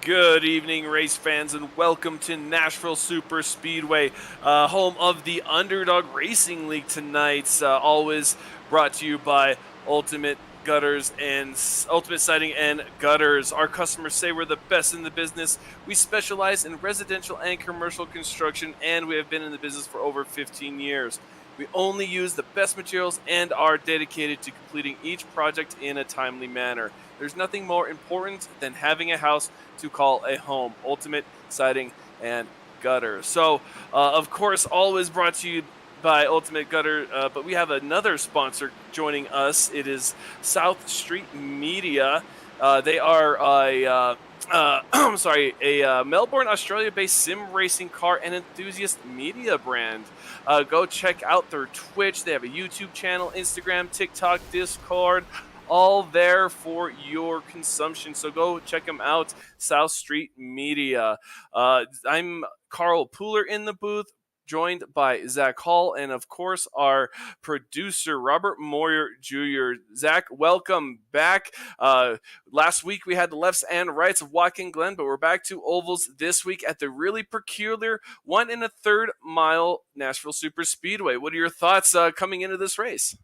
Good evening, race fans, and welcome to Nashville Super Speedway, home of the Underdog Racing League tonight. Always brought to you by Ultimate Siding and Gutters. Our customers say we're the best in the business. We specialize in residential and commercial construction, and we have been in the business for over 15 years. We only use the best materials and are dedicated to completing each project in a timely manner. There's nothing more important than having a house to call a home. Ultimate Siding and Gutters. So, of course, always brought to you by Ultimate Gutter, but we have another sponsor joining us. It is South Street Media. They are I'm sorry, a Melbourne, Australia-based sim racing car and enthusiast media brand. Go check out their Twitch. They have a YouTube channel, Instagram, TikTok, Discord, all there for your consumption. So go check them out, South Street Media. I'm Carl Pooler in the booth, joined by Zach Hall and, of course, our producer, Robert Moyer Jr. Zach, welcome back. Last week we had the lefts and rights of Watkins Glen, but we're back to ovals this week at the really peculiar 1 1/3 mile Nashville Super Speedway. What are your thoughts coming into this race?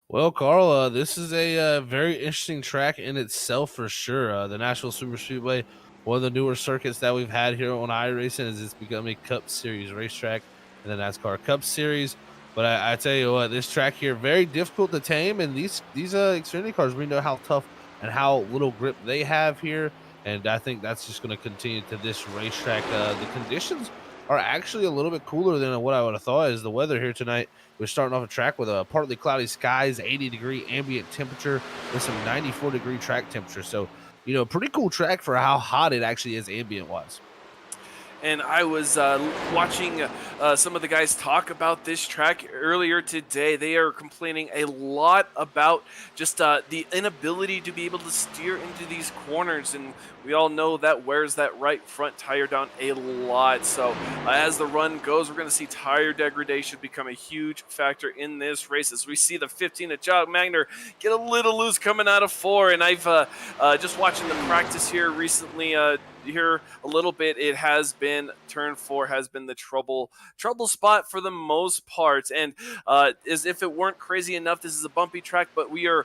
Well, Carl, this is a very interesting track in itself for sure. The Nashville Super Speedway, one of the newer circuits that we've had here on iRacing, is it's become a Cup Series racetrack and the NASCAR Cup Series. But I tell you what, this track here very difficult to tame, and these Xfinity cars, we know how tough and how little grip they have here, and I think that's just going to continue to this racetrack. The conditions are actually a little bit cooler than what I would have thought. Is the weather here tonight? We're starting off a track with a partly cloudy skies, 80-degree ambient temperature with some 94-degree track temperature. So, pretty cool track for how hot it actually is ambient wise. And I was watching some of the guys talk about this track earlier today. They are complaining a lot about just the inability to be able to steer into these corners, and we all know that wears that right front tire down a lot. So as the run goes, we're going to see tire degradation become a huge factor in this race, as we see the 15 at Jog Magner get a little loose coming out of 4. And I've just watching the practice here recently, here a little bit, it has been turn 4 has been the trouble spot for the most part. And as if it weren't crazy enough, this is a bumpy track, but we are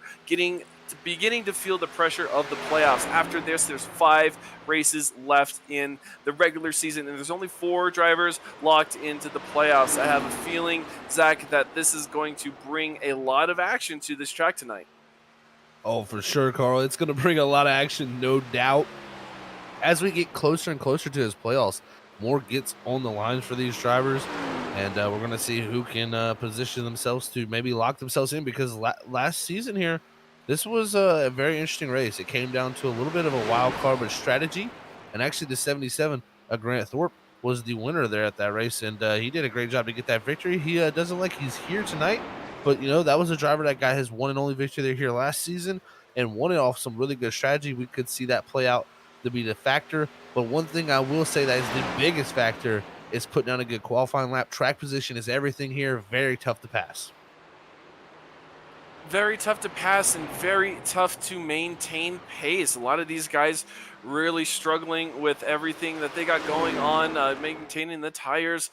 beginning to feel the pressure of the playoffs. After this, there's 5 races left in the regular season, and there's only 4 drivers locked into the playoffs. I have a feeling, Zach, that this is going to bring a lot of action to this track tonight. Oh, for sure, Carl. It's going to bring a lot of action, no doubt. As we get closer and closer to his playoffs, more gets on the line for these drivers, and we're going to see who can position themselves to maybe lock themselves in, because last season here, this was a very interesting race. It came down to a little bit of a wild card but strategy, and actually the 77, Grant Thorpe, was the winner there at that race, and he did a great job to get that victory. He doesn't like he's here tonight, but, that was a driver that got his one and only victory there here last season and won it off some really good strategy. We could see that play out to be the factor. But one thing I will say that is the biggest factor is putting down a good qualifying lap. Track position is everything here. Very tough to pass. Very tough to pass and very tough to maintain pace. A lot of these guys really struggling with everything that they got going on, maintaining the tires,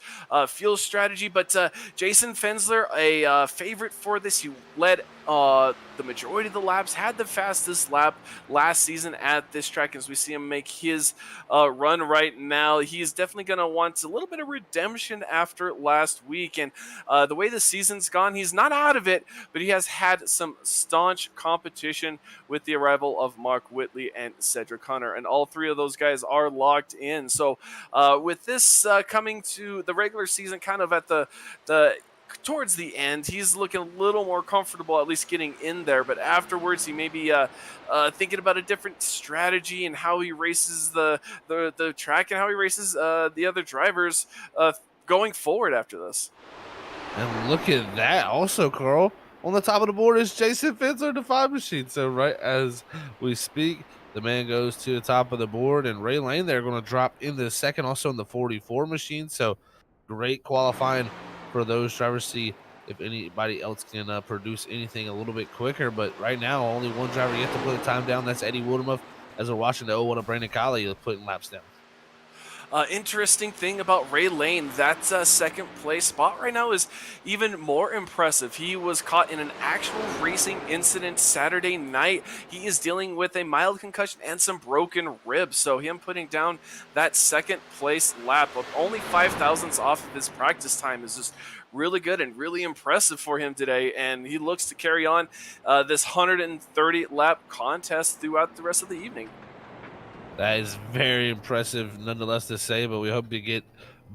fuel strategy. But Jason Fensler, a favorite for this, he led the majority of the laps, had the fastest lap last season at this track. As we see him make his run right now, he's definitely going to want a little bit of redemption after last week. And the way the season's gone, he's not out of it, but he has had some staunch competition with the arrival of Mark Whitley and Cedric Hunter, and all 3 of those guys are locked in. So with this coming to the regular season, kind of at the towards the end, he's looking a little more comfortable, at least getting in there. But afterwards, he may be thinking about a different strategy and how he races the track and how he races the other drivers going forward after this. And look at that. Also, Carl, on the top of the board is Jason Fensler, the 5 machine. So right as we speak, the man goes to the top of the board, and Ray Lane, they're going to drop in the second, also in the 44 machine. So great qualifying for those drivers. See if anybody else can produce anything a little bit quicker. But right now, only one driver yet to put the time down. That's Eddie Wildermuth, as we're watching the 0-1 of Brandon Colley putting laps down. Interesting thing about Ray Lane, that second place spot right now is even more impressive. He was caught in an actual racing incident Saturday night. He is dealing with a mild concussion and some broken ribs. So him putting down that second place lap of only 5 thousandths off of his practice time is just really good and really impressive for him today. And he looks to carry on this 130 lap contest throughout the rest of the evening. That is very impressive, nonetheless, to say, but we hope to get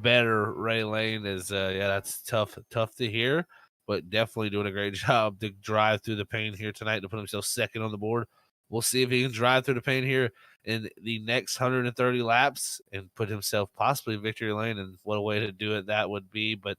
better Ray Lane is, yeah, that's tough to hear, but definitely doing a great job to drive through the pain here tonight to put himself second on the board. We'll see if he can drive through the pain here in the next 130 laps and put himself possibly in victory lane. And what a way to do it that would be. But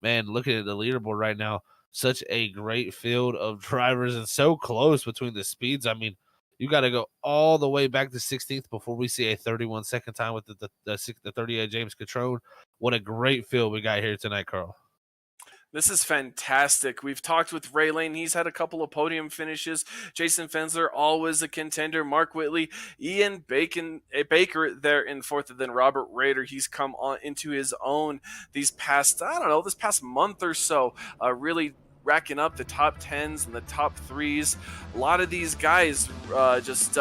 man, looking at the leaderboard right now, such a great field of drivers and so close between the speeds. I mean, you got to go all the way back to 16th before we see a 31-second time with the 38 James Catrone. What a great field we got here tonight, Carl. This is fantastic. We've talked with Ray Lane. He's had a couple of podium finishes. Jason Fensler, always a contender. Mark Whitley, Baker there in fourth, and then Robert Rader. He's come on into his own this past month or so, really racking up the top 10s and the top 3s. A lot of these guys just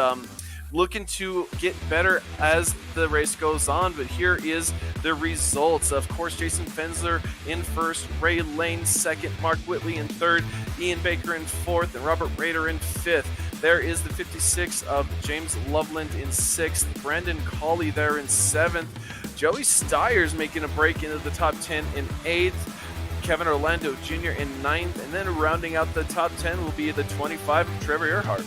looking to get better as the race goes on, but here is the results. Of course, Jason Fensler in first, Ray Lane second, Mark Whitley in third, Ian Baker in fourth, and Robert Rader in fifth. There is the 56 of James Loveland in sixth, Brandon Colley there in seventh, Joey Stiers making a break into the top 10 in eighth, Kevin Orlando Jr. in ninth, and then rounding out the top 10 will be the 25 of Trevor Earhart.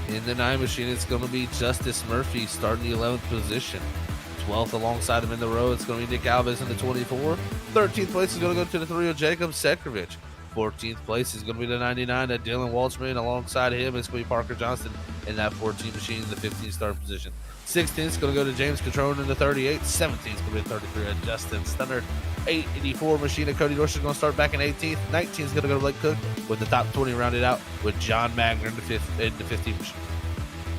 In the 9 machine, it's going to be Justice Murphy starting the 11th position. 12th alongside him in the row, it's going to be Nick Alves in the 24. 13th place is going to go to the 3 of Jacob Sekrovich. 14th place is going to be the 99 of Dylan Walshman. Alongside him, it's going to be Parker Johnston in that 14 machine in the 15th starting position. 16th is going to go to James Catrone in the 38. 17th is going to be the 33 of Justin Stunner. 884 machine of Cody Dorsch is going to start back in 18th. 19th is going to go to Blake Cook with the top 20 rounded out with John Magner in the 15th machine.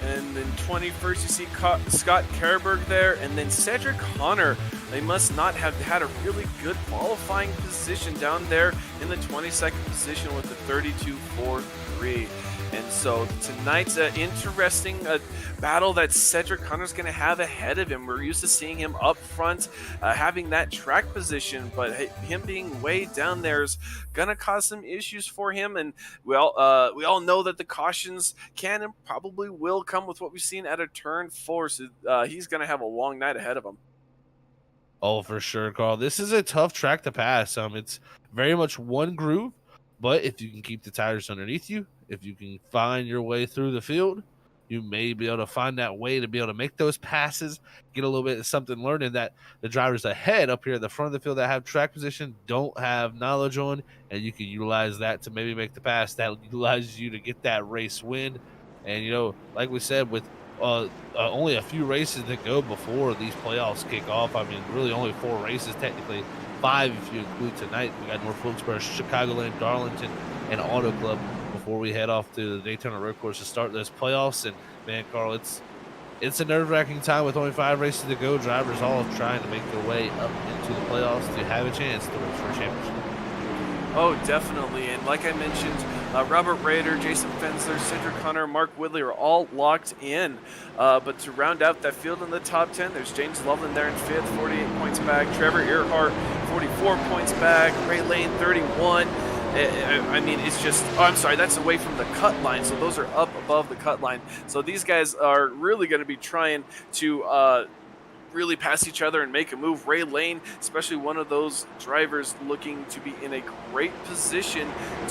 And then 21st, you see Scott Kerberg there, and then Cedric Hunter. They must not have had a really good qualifying position down there in the 22nd position with the 32.43. And so tonight's an interesting battle that Cedric Hunter's going to have ahead of him. We're used to seeing him up front, having that track position, but him being way down there is going to cause some issues for him. And we all know that the cautions can and probably will come with what we've seen at a turn 4. So he's going to have a long night ahead of him. Oh, for sure, Carl. This is a tough track to pass. It's very much one groove, but if you can keep the tires underneath you, if you can find your way through the field, you may be able to find that way to be able to make those passes, get a little bit of something learning that the drivers ahead up here at the front of the field that have track position don't have knowledge on, and you can utilize that to maybe make the pass that utilizes you to get that race win. And, like we said, with only a few races to go before these playoffs kick off. I mean, really only 4 races, technically 5 if you include tonight. We got North Wilkesboro, Chicagoland, Darlington, and Auto Club before we head off to the Daytona Road Course to start those playoffs. And man, Carl, it's a nerve-wracking time with only 5 races to go. Drivers all trying to make their way up into the playoffs to have a chance to race for a championship. Oh, definitely. And like I mentioned, Robert Rader, Jason Fensler, Cedric Hunter, Mark Whitley are all locked in. But to round out that field in the top 10, there's James Loveland there in 5th, 48 points back. Trevor Earhart, 44 points back. Ray Lane, 31. I mean, it's just, I'm sorry, that's away from the cut line. So those are up above the cut line. So these guys are really going to be trying to really pass each other and make a move. Ray Lane, especially one of those drivers looking to be in a great position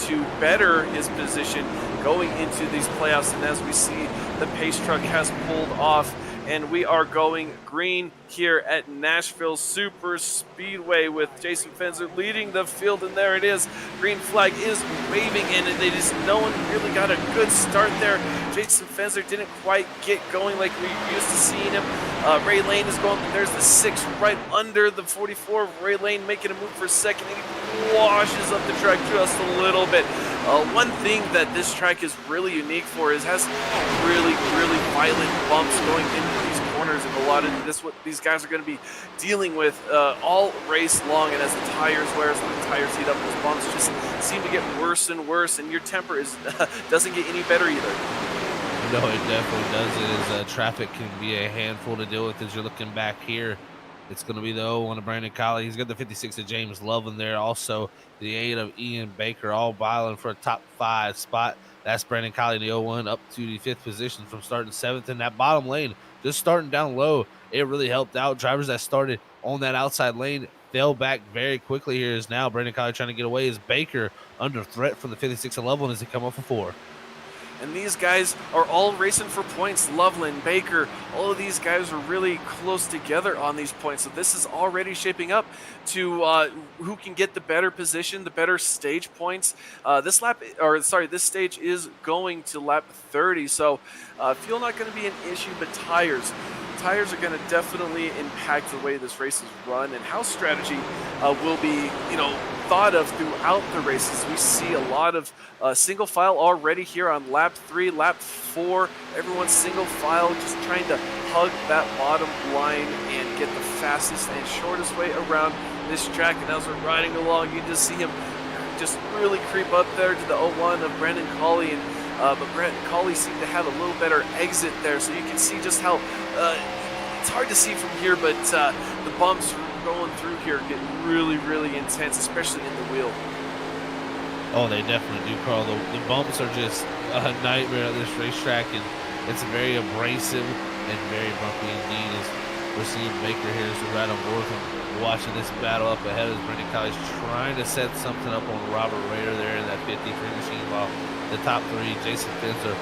to better his position going into these playoffs. And as we see, the pace truck has pulled off, and we are going green here at Nashville Super Speedway with Jason Fensler leading the field, and there it is. Green flag is waving, and they just, no one really got a good start there. Jason Fensler didn't quite get going like we used to seeing him. Ray Lane is going, there's the 6 right under the 44 of Ray Lane making a move for second, and he washes up the track just a little bit. One thing that this track is really unique for is has really, really violent bumps going into these corners, and a lot of this what these guys are going to be dealing with all race long. And as the tires wear, as the tires heat up, those bumps just seem to get worse and worse, and your temper is doesn't get any better either. No, it definitely does. It is traffic can be a handful to deal with as you're looking back here. It's going to be the 01 of Brandon Colley. He's got the 56 of James Loveland there. Also, the 8 of Ian Baker, all battling for a top 5 spot. That's Brandon Colley in the 01 up to the 5th position from starting 7th in that bottom lane. just starting down low, it really helped out. Drivers that started on that outside lane fell back very quickly here. Is now Brandon Colley trying to get away. Is Baker under threat from the 56 and Loveland as they come off a 4? And these guys are all racing for points. Loveland, Baker, all of these guys are really close together on these points. So this is already shaping up to who can get the better position, the better stage points. This stage is going to lap 30. So fuel not going to be an issue, but tires. Tires are going to definitely impact the way this race is run and how strategy will be, thought of throughout the races. We see a lot of single file already here on lap 3, lap 4. Everyone's single file, just trying to hug that bottom line and get the fastest and shortest way around this track. And as we're riding along, you just see him just really creep up there to the 01 of Brandon Colley, and but Brandon Colley seemed to have a little better exit there, so you can see just how it's hard to see from here, but the bumps going through here get really, really intense, especially in the wheel. Oh, they definitely do, Carl. The bumps are just a nightmare at this racetrack, and it's very abrasive and very bumpy indeed. As we're seeing Baker here as we ride on board and watching this battle up ahead as Brandon Colley's trying to set something up on Robert Rader there in that 53 machine, while the top 3, Jason Fencer,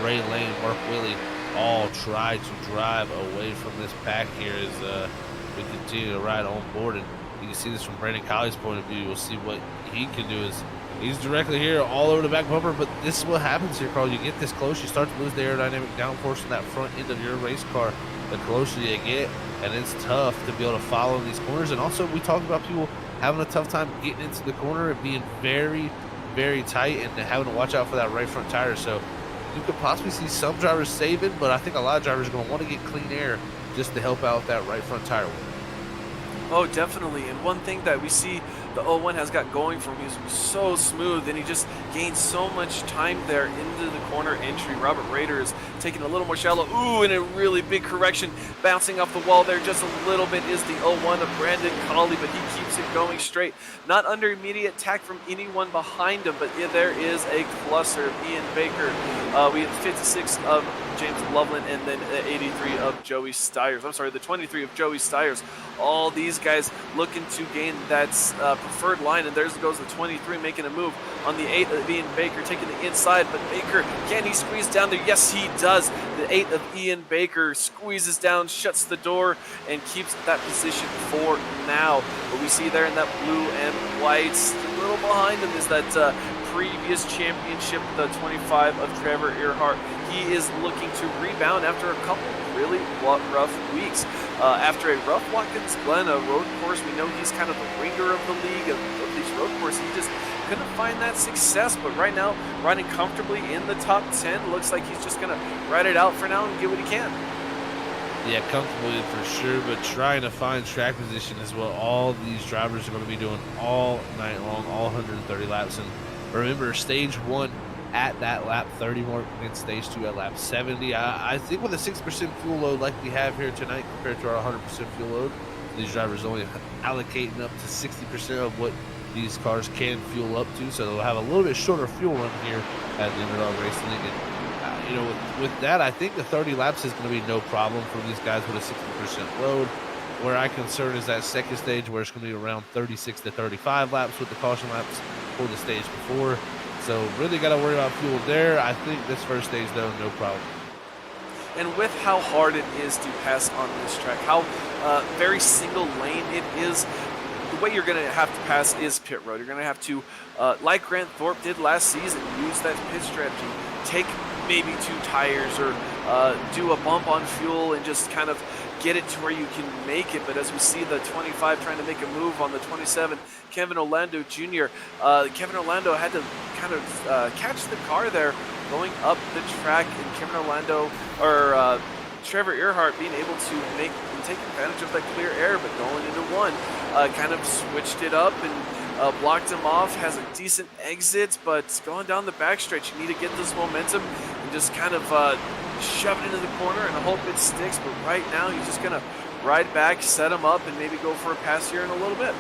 Ray Lane, Mark Willey, all try to drive away from this pack here as we continue to ride on board. And you can see this from Brandon Colley's point of view. We'll see what he can do. Is he's directly here all over the back bumper, but this is what happens here, Carl. You get this close, you start to lose the aerodynamic downforce in that front end of your race car the closer you get, and it's tough to be able to follow these corners. And also, we talked about people having a tough time getting into the corner and being very, very tight and having to watch out for that right front tire. So you could possibly see some drivers saving, but I think a lot of drivers are going to want to get clean air just to help out that right front tire. Oh, definitely. And one thing that we see the 01 has got going for him, he's so smooth, and he just gains so much time there into the corner entry. Robert Rader is taking a little more shallow. Ooh, and a really big correction. Bouncing off the wall there just a little bit is the 01 of Brandon Colley, but he keeps it going straight. Not under immediate attack from anyone behind him, but there is a cluster of Ian Baker. We have 56 of James Loveland, and then the 83 of Joey Stiers. I'm sorry, the 23 of Joey Stiers. All these guys looking to gain that preferred line, and there goes the 23 making a move on the 8 of Ian Baker, taking the inside, but Baker, can he squeeze down there? Yes, he does. The 8 of Ian Baker squeezes down, shuts the door, and keeps that position for now. What we see there in that blue and white, a little behind him, is that previous championship, the 25 of Trevor Earhart. He is looking to rebound after a couple really rough weeks. After a rough Watkins Glen, a road course, we know he's kind of the ringer of the league of these road courses. He just couldn't find that success, but right now, riding comfortably in the top 10, looks like he's just going to ride it out for now and get what he can. Yeah, comfortably for sure, but trying to find track position is what all these drivers are going to be doing all night long, all 130 laps. And remember, stage 1 at that lap 30 mark and stage 2 at lap 70. I think with a 6% fuel load like we have here tonight compared to our 100% fuel load, these drivers only allocating up to 60% of what these cars can fuel up to, so they'll have a little bit shorter fuel run here at the Underdog Racing League. And with that, I think the 30 laps is going to be no problem for these guys with a 60% load. Where I'm concerned is that second stage, where it's going to be around 36 to 35 laps with the caution laps for the stage before. So really got to worry about fuel there. I think this first stage, though, no problem. And with how hard it is to pass on this track, how very single lane it is, the way you're going to have to pass is pit road. You're going to have to, like Grant Thorpe did last season, use that pit strategy. Take maybe 2 tires or do a bump on fuel and just kind of get it to where you can make it. But as we see the 25 trying to make a move on the 27, Kevin Orlando Jr., Kevin Orlando had to kind of catch the car there going up the track, and Kevin Orlando, or Trevor Earhart, being able to take advantage of that clear air, but going into one, kind of switched it up and blocked him off, has a decent exit, but going down the backstretch, you need to get this momentum and just kind of shove it into the corner and hope it sticks. But right now, he's just going to ride back, set him up, and maybe go for a pass here in a little bit.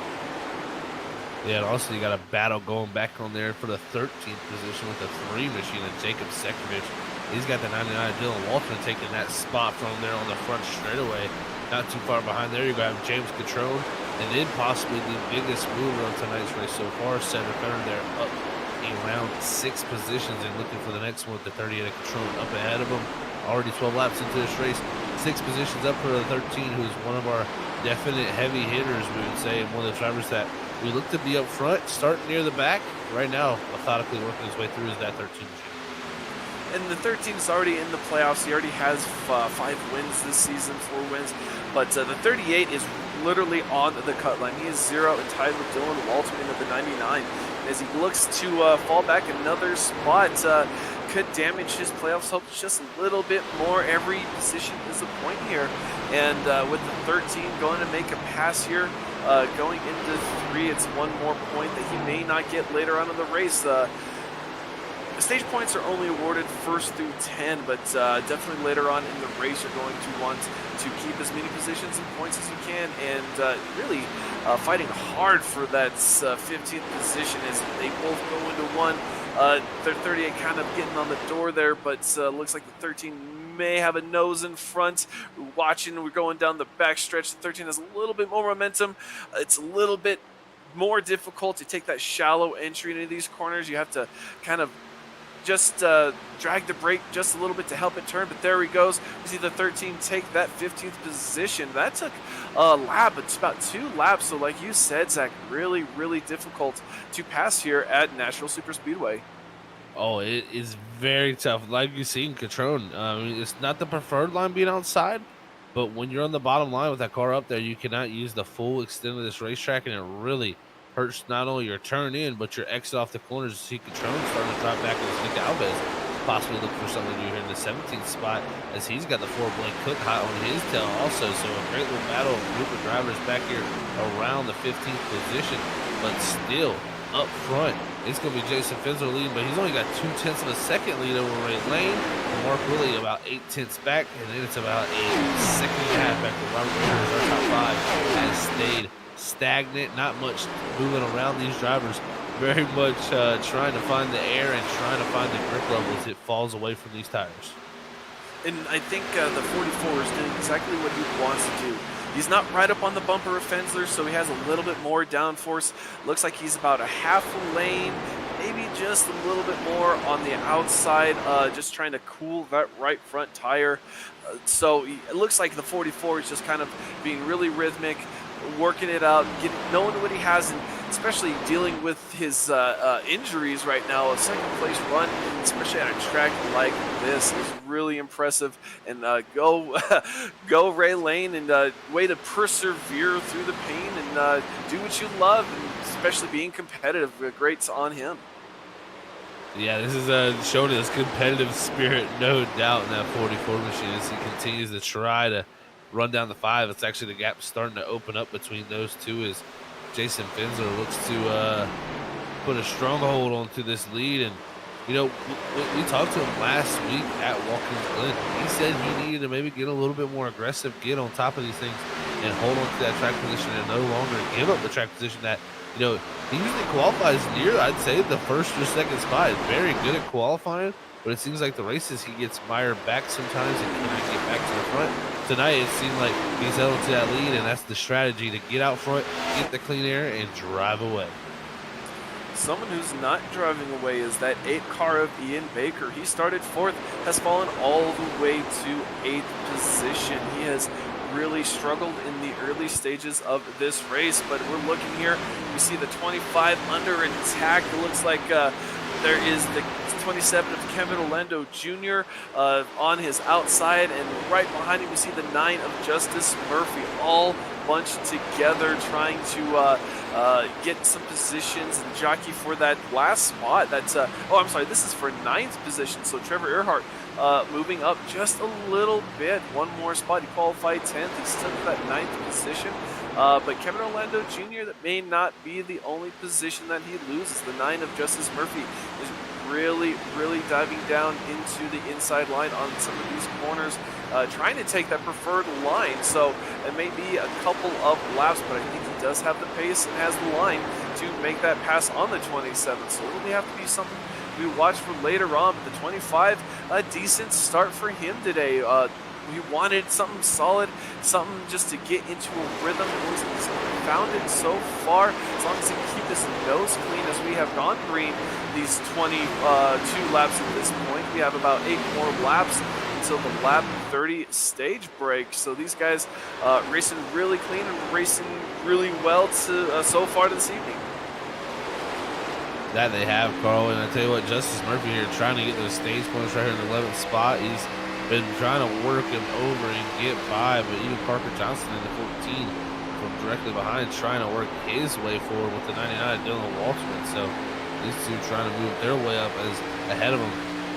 Yeah, and also you got a battle going back on there for the 13th position with the 3 machine of Jacob Sekovich. He's got the 99 Dylan Walton taking that spot from there on the front straightaway. Not too far behind there, you got James Catrone, and then possibly the biggest mover of tonight's race so far, Cedric Gunner there up around 6 positions and looking for the next one with the 38 of Catrone up ahead of him. Already 12 laps into this race, 6 positions up for the 13, who's one of our definite heavy hitters, we would say, and one of the drivers that we look to be up front, starting near the back. Right now, methodically working his way through is that 13 machine. And the 13 is already in the playoffs. He already has 5 wins this season, 4 wins. But the 38 is literally on the cut line. He is 0 and tied with Dylan Waltman at the 99. As he looks to fall back another spot, could damage his playoffs hopes just a little bit more. Every position is a point here. And with the 13 going to make a pass here, going into 3, it's 1 more point that he may not get later on in the race. Stage points are only awarded 1st through 10, but definitely later on in the race you're going to want to keep as many positions and points as you can, and really fighting hard for that 15th position as they both go into 1. They're 38 kind of getting on the door there, but looks like the 13 may have a nose in front. We're going down the back stretch. The 13 has a little bit more momentum. It's a little bit more difficult to take that shallow entry into these corners. You have to kind of just drag the brake just a little bit to help it turn, but there he goes. We see the 13 take that 15th position. That took a lap. It's about 2 laps, so like you said, Zach, really, really difficult to pass here at Nashville Superspeedway. Oh, it is very tough. Like you see in Catrone, it's not the preferred line being outside, but when you're on the bottom line with that car up there, you cannot use the full extent of this racetrack, and it really hurts not only your turn in, but your exit off the corners. You see Catrone starting to drop back into Nick Alves, possibly look for something to do here in the 17th spot, as he's got the 4-blade cook hot on his tail also. So a great little battle of group of drivers back here around the 15th position, but still up front, it's going to be Jason Fensler leading, but he's only got 0.2 of a second lead over Ray Lane. And Mark Willie about 0.8 back, and then it's about a second and a half back to Robert Raiders. Our top 5 has stayed stagnant, not much moving around these drivers, very much trying to find the air and trying to find the grip level as it falls away from these tires. And I think the 44 is doing exactly what he wants to do. He's not right up on the bumper of Fensler, so he has a little bit more downforce. Looks like he's about a half a lane, maybe just a little bit more on the outside, just trying to cool that right front tire. So it looks like the 44 is just kind of being really rhythmic, working it out, knowing what he has, and especially dealing with his injuries right now. A second place run, especially at a track like this, is really impressive. And go Ray Lane, and way to persevere through the pain and do what you love, and especially being competitive. Greats on him. Yeah, this is showing his competitive spirit, no doubt, in that 44 machine as he continues to try to run down the 5. It's actually the gap starting to open up between those two as Jason Fensler looks to put a stronghold onto this lead. And, you know, we talked to him last week at Watkins Glen. He said he needed to maybe get a little bit more aggressive, get on top of these things, and hold on to that track position and no longer give up the track position that, you know, he usually qualifies near, I'd say, the 1st or 2nd spot. He's very good at qualifying, but it seems like the races he gets mired back sometimes and cannot get back to the front. Tonight, it seemed like he's held to that lead, and that's the strategy, to get out front, get the clean air, and drive away. Someone who's not driving away is that 8 car of Ian Baker. He started 4th, has fallen all the way to 8th position. He has really struggled in the early stages of this race, but we're looking here. We see the 25 under attack. It looks like there is the 27 of Kevin Orlando Jr. On his outside, and right behind him we see the 9 of Justice Murphy, all bunched together trying to get some positions and jockey for that last spot. That's this is for 9th position, so Trevor Earhart moving up just a little bit, 1 more spot. He qualified 10th. He's still in that 9th position. But Kevin Orlando Jr., that may not be the only position that he loses. The 9 of Justice Murphy is really diving down into the inside line on some of these corners, trying to take that preferred line. So it may be a couple of laps, but I think he does have the pace and has the line to make that pass on the 27. So it'll have to be something we watch for later on. But the 25, a decent start for him today. We wanted something solid, something just to get into a rhythm. He's found it so far. As long as he can keep his nose clean, as we have gone green these 22 laps at this point. We have about 8 more laps until the lap 30 stage break. So these guys racing really clean and racing really well to so far this evening. That they have, Carl. And I tell you what, Justice Murphy here trying to get those stage points right here in the 11th spot. He's been trying to work him over and get by, but even Parker Johnson in the 14 from directly behind trying to work his way forward with the 99 Dylan Walterman. So these two trying to move their way up as ahead of him.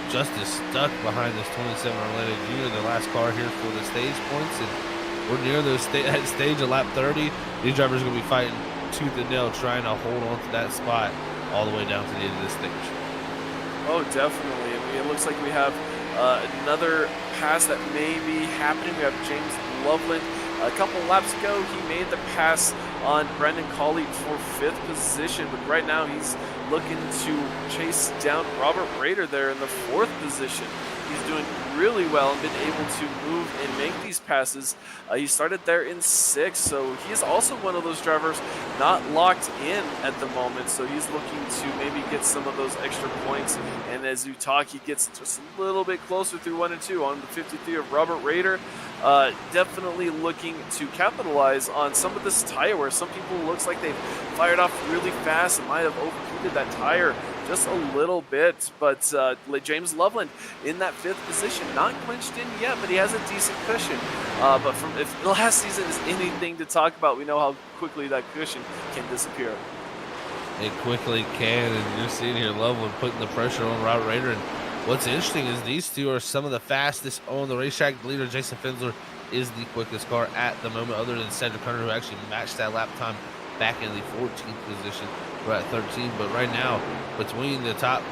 Justice stuck behind this 27 Orlando Jr., the last car here for the stage points, and we're near those that stage of lap 30. These drivers are going to be fighting tooth and nail trying to hold on to that spot all the way down to the end of this stage. Oh, definitely. I mean, it looks like we have another pass that may be happening. We have James Loveland. A couple laps ago, he made the pass on Brendan Cawley for 5th position, but right now he's looking to chase down Robert Rader there in the 4th position. He's doing really well and been able to move and make these passes. He started there in 6th, so he is also one of those drivers not locked in at the moment, so he's looking to maybe get some of those extra points. And as you talk, he gets just a little bit closer through 1 and 2 on the 53 of Robert Rader. Definitely looking to capitalize on some of this tire wear. Some people looks like they've fired off really fast and might have overheated that tire just a little bit, but James Loveland in that 5th position, not clinched in yet, but he has a decent cushion. But if last season is anything to talk about, we know how quickly that cushion can disappear. It quickly can, and you're seeing here Loveland putting the pressure on Robert Rader. And what's interesting is these two are some of the fastest on the racetrack. The leader, Jason Fensler, is the quickest car at the moment, other than Cedric Hunter, who actually matched that lap time back in the 14th position. We're at 13, but right now, between the top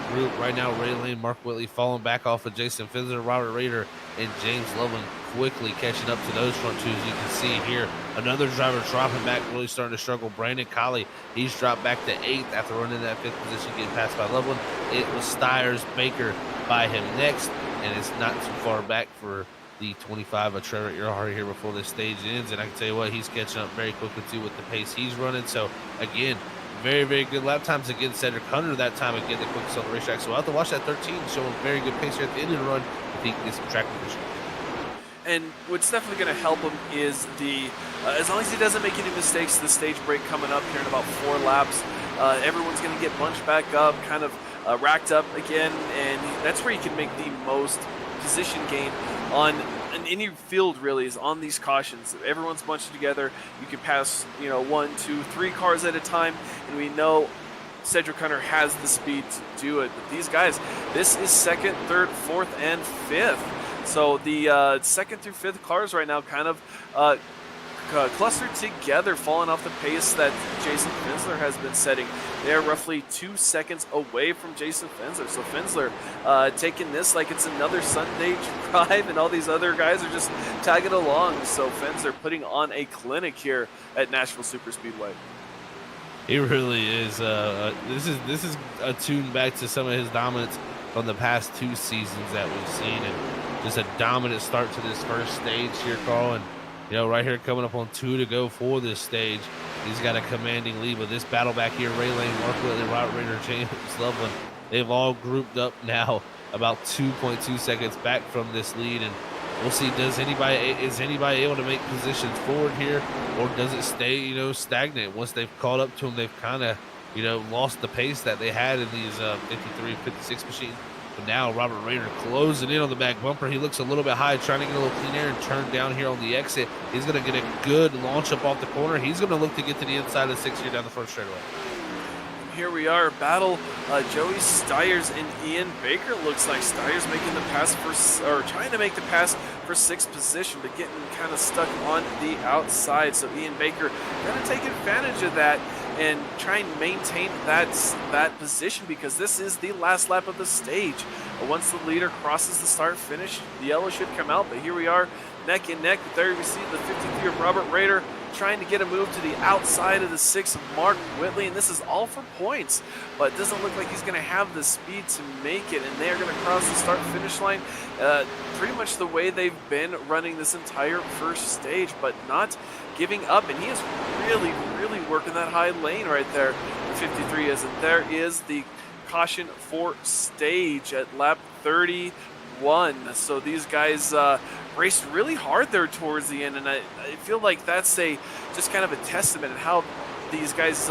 group, right now, Ray Lane, Mark Whitley falling back off of Jason Fensler, Robert Rader, and James Loveland quickly catching up to those front two. As you can see here, another driver dropping back, really starting to struggle. Brandon Colley, he's dropped back to 8th after running that 5th position, getting passed by Loveland. It was Stiers Baker by him next, and it's not too far back for the 25 of Trevor Earhart here before this stage ends. And I can tell you what, he's catching up very quickly too with the pace he's running. So again, very good lap times against Cedric Hunter that time, again the quickest on the racetrack. So we'll have to watch that 13 showing very good pace here at the end of the run if he can get some track position. And what's definitely going to help him is as long as he doesn't make any mistakes, the stage break coming up here in about 4 laps, everyone's going to get bunched back up, kind of racked up again, and that's where you can make the most position gain on any field, really, is on these cautions. Everyone's bunched together. You can pass 1, 2, 3 cars at a time, and we know Cedric Hunter has the speed to do it. But these guys, this is 2nd, 3rd, 4th, and 5th. So the 2nd through 5th cars right now kind of clustered together, falling off the pace that Jason Fensler has been setting. They're roughly 2 seconds away from Jason Fensler. So Fensler taking this like it's another Sunday drive, and all these other guys are just tagging along. So Fensler putting on a clinic here at Nashville Superspeedway. He really is. This is a tune back to some of his dominance from the past 2 seasons that we've seen, and just a dominant start to this first stage here, Carl. And right here coming up on 2 to go for this stage. He's got a commanding lead, with this battle back here, Ray Lane, Mark Whitley, Robert Rader, James Loveland, they've all grouped up now about 2.2 seconds back from this lead. And we'll see, is anybody able to make positions forward here, or does it stay, stagnant? Once they've caught up to him, they've kind of, lost the pace that they had in these 53, 56 machines. But now Robert Rader closing in on the back bumper. He looks a little bit high, trying to get a little clean air and turn down here on the exit. He's going to get a good launch up off the corner. He's going to look to get to the inside of the 6 here down the front straightaway. Here we are, battle Joey Stiers and Ian Baker. Looks like Stiers making the pass or trying to make the pass for 6th position, but getting kind of stuck on the outside. So Ian Baker going to take advantage of that and try and maintain that position, because this is the last lap of the stage. Once the leader crosses the start finish, the yellow should come out. But here we are, neck and neck. There we see the 53 of Robert Rader trying to get a move to the outside of the 6 of Mark Whitley, and this is all for points, but it doesn't look like he's going to have the speed to make it, and they are going to cross the start finish line pretty much the way they've been running this entire first stage, but not giving up. And he is really working that high lane right there. The 53 is, and there is the caution for stage at lap 31. So these guys raced really hard there towards the end, and I feel like that's just kind of a testament of how these guys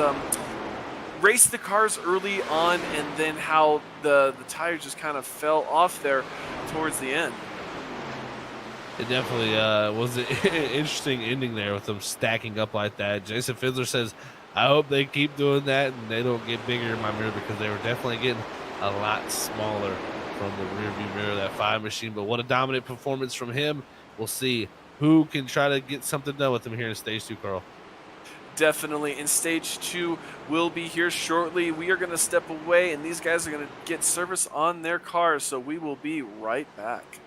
raced the cars early on, and then how the tires just kind of fell off there towards the end. It definitely was an interesting ending there with them stacking up like that. Jason Fiddler says, I hope they keep doing that and they don't get bigger in my mirror, because they were definitely getting a lot smaller from the rearview mirror of that 5 machine. But what a dominant performance from him. We'll see who can try to get something done with him here in stage 2, Carl. Definitely, and stage 2 will be here shortly. We are going to step away, and these guys are going to get service on their cars, so we will be right back.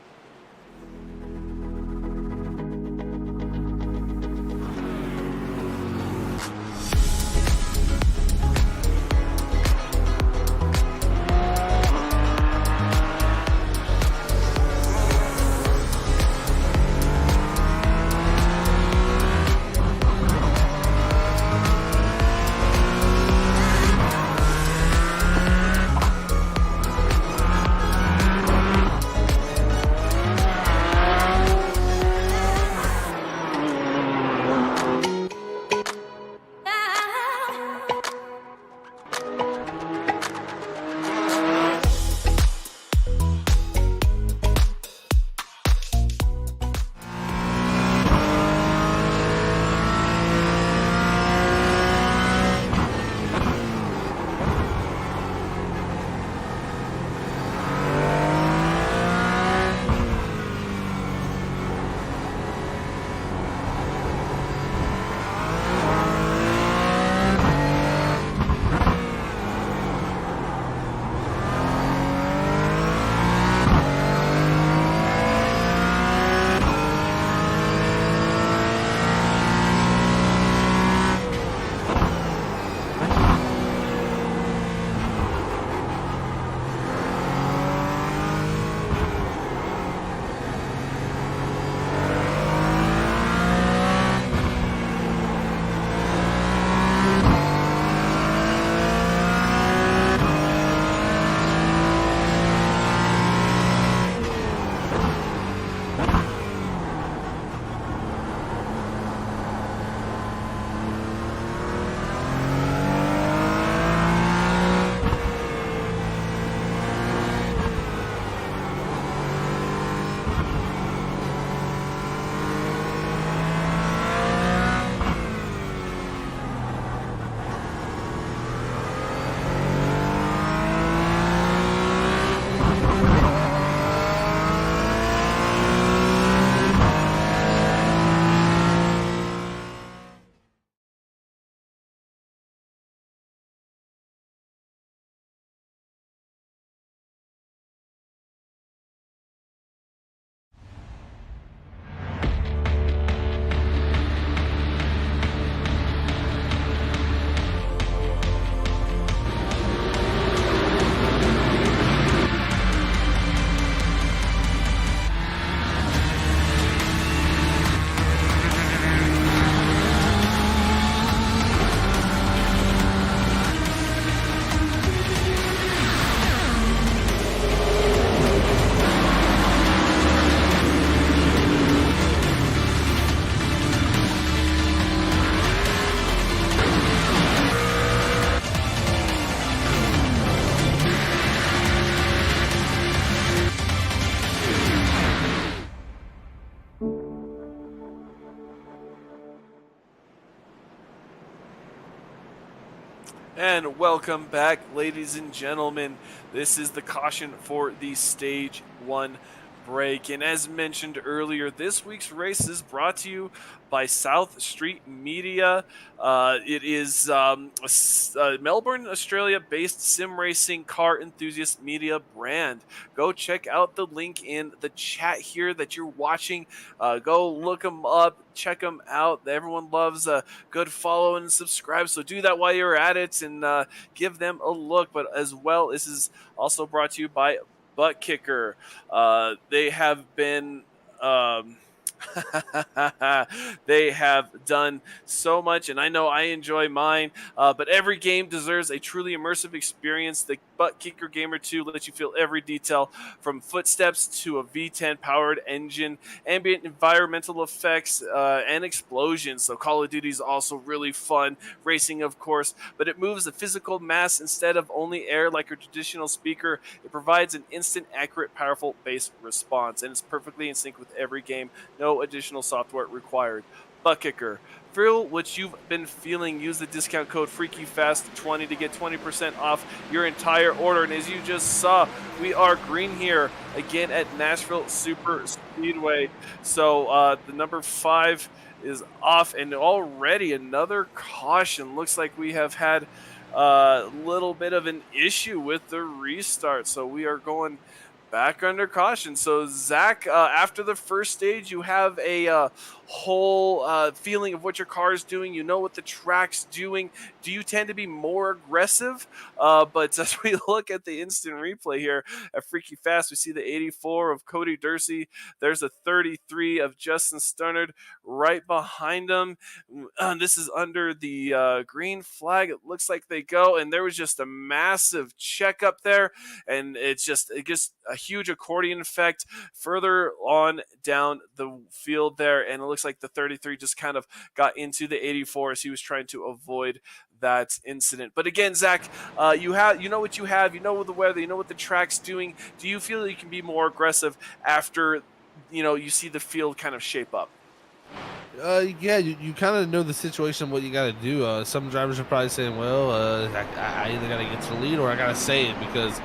And welcome back, ladies and gentlemen. This is the caution for the Stage 1 break. And as mentioned earlier, this week's race is brought to you by South Street Media. It is a Melbourne, Australia based sim racing car enthusiast media brand. Go check out the link in the chat here that you're watching. Go look them up, check them out. Everyone loves good follow and subscribe. So do that while you're at it and give them a look. But as well, this is also brought to you by ButtKicker. They have been. They have done so much, and I know I enjoy mine. But every game deserves a truly immersive experience. The ButtKicker Gamer 2 lets you feel every detail, from footsteps to a V10 powered engine, ambient environmental effects, and explosions. So Call of Duty is also really fun. Racing, of course, but it moves a physical mass instead of only air like a traditional speaker. It provides an instant, accurate, powerful bass response, and it's perfectly in sync with every game. No additional software required. ButtKicker. Feel what you've been feeling. Use the discount code FreakyFast20 to get 20% off your entire order. And as you just saw, we are green here again at Nashville Super Speedway. So the number 5 is off, and already another caution. Looks like we have had a little bit of an issue with the restart. So we are going back under caution. So Zach, after the first stage, you have a whole feeling of what your car is doing. You know what the track's doing. Do you tend to be more aggressive? But as we look at the instant replay here at Freaky Fast, we see the 84 of Cody Dursey. There's a 33 of Justin Sternard right behind him. This is under the green flag. It looks like they go, and there was just a massive check up there, and it just a huge accordion effect further on down the field there, and it looks like the 33 just kind of got into the 84 as he was trying to avoid that incident. But again, Zach, you know what you have, you know the weather, you know what the track's doing. Do you feel that you can be more aggressive after you see the field kind of shape up? Yeah, you kind of know the situation, what you got to do. Some drivers are probably saying, well, I either got to get to the lead or I got to say it because,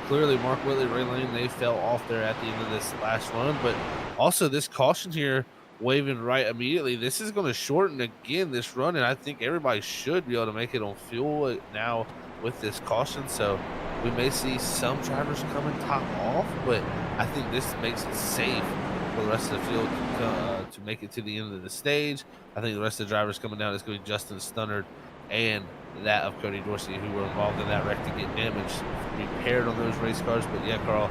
clearly Mark Whitley, Ray Lane, they fell off there at the end of this last run. But also this caution here, waving right immediately, this is going to shorten again this run, and I think everybody should be able to make it on fuel now with this caution. So we may see some drivers coming top off, but I think this makes it safe for the rest of the field to make it to the end of the stage. I think the rest of the drivers coming down is going to be Justin Stannard and that of Cody Dorsey, who were involved in that wreck to get damaged repaired on those race cars. But yeah, Carl,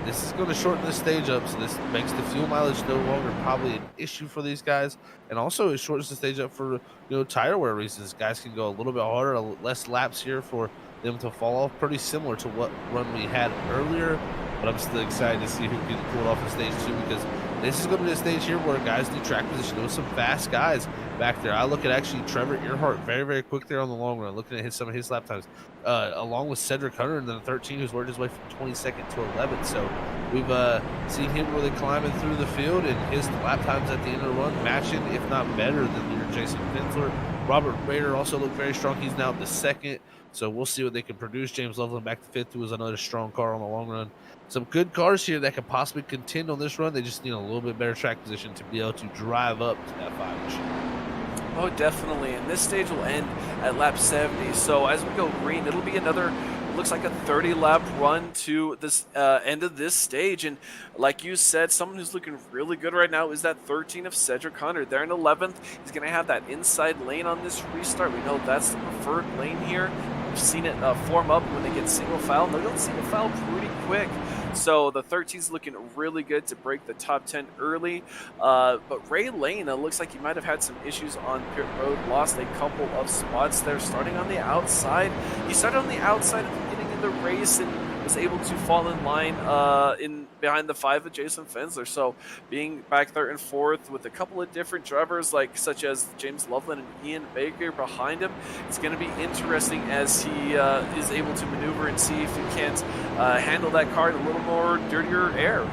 this is going to shorten the stage up, so this makes the fuel mileage no longer probably an issue for these guys, and also it shortens the stage up for tire wear reasons. Guys can go a little bit harder, less laps here for them to fall off. Pretty similar to what run we had earlier, but I'm still excited to see who can pull it off in stage 2 because this is going to be a stage here where guys do track position. There was some fast guys back there. I look at actually Trevor Earhart very, very quick there on the long run, looking at some of his lap times, along with Cedric Hunter and then the 13 who's worked his way from 22nd to 11th. So we've seen him really climbing through the field, and his lap times at the end of the run matching, if not better, than your Jason Finsler. Robert Bader also looked very strong. He's now up to 2nd. So we'll see what they can produce. James Loveland back to 5th, who was another strong car on the long run. Some good cars here that could possibly contend on this run. They just need a little bit better track position to be able to drive up to that 5 machine. Oh, definitely. And this stage will end at lap 70. So as we go green, it'll be another, looks like a 30-lap run to this end of this stage. And like you said, someone who's looking really good right now is that 13 of Cedric Hunter. They're in 11th. He's going to have that inside lane on this restart. We know that's the preferred lane here. We've seen it form up when they get single file. They'll get single file pretty quick. So the 13's looking really good to break the top 10 early. But Ray Lane, looks like he might have had some issues on pit road. Lost a couple of spots there, starting on the outside. He started on the outside at the beginning of the race and was able to fall in line in behind the 5 of Jason Finsler. So being back there in 4th with a couple of different drivers such as James Loveland and Ian Baker behind him, it's going to be interesting as he is able to maneuver and see if he can't handle that car in a little more dirtier air.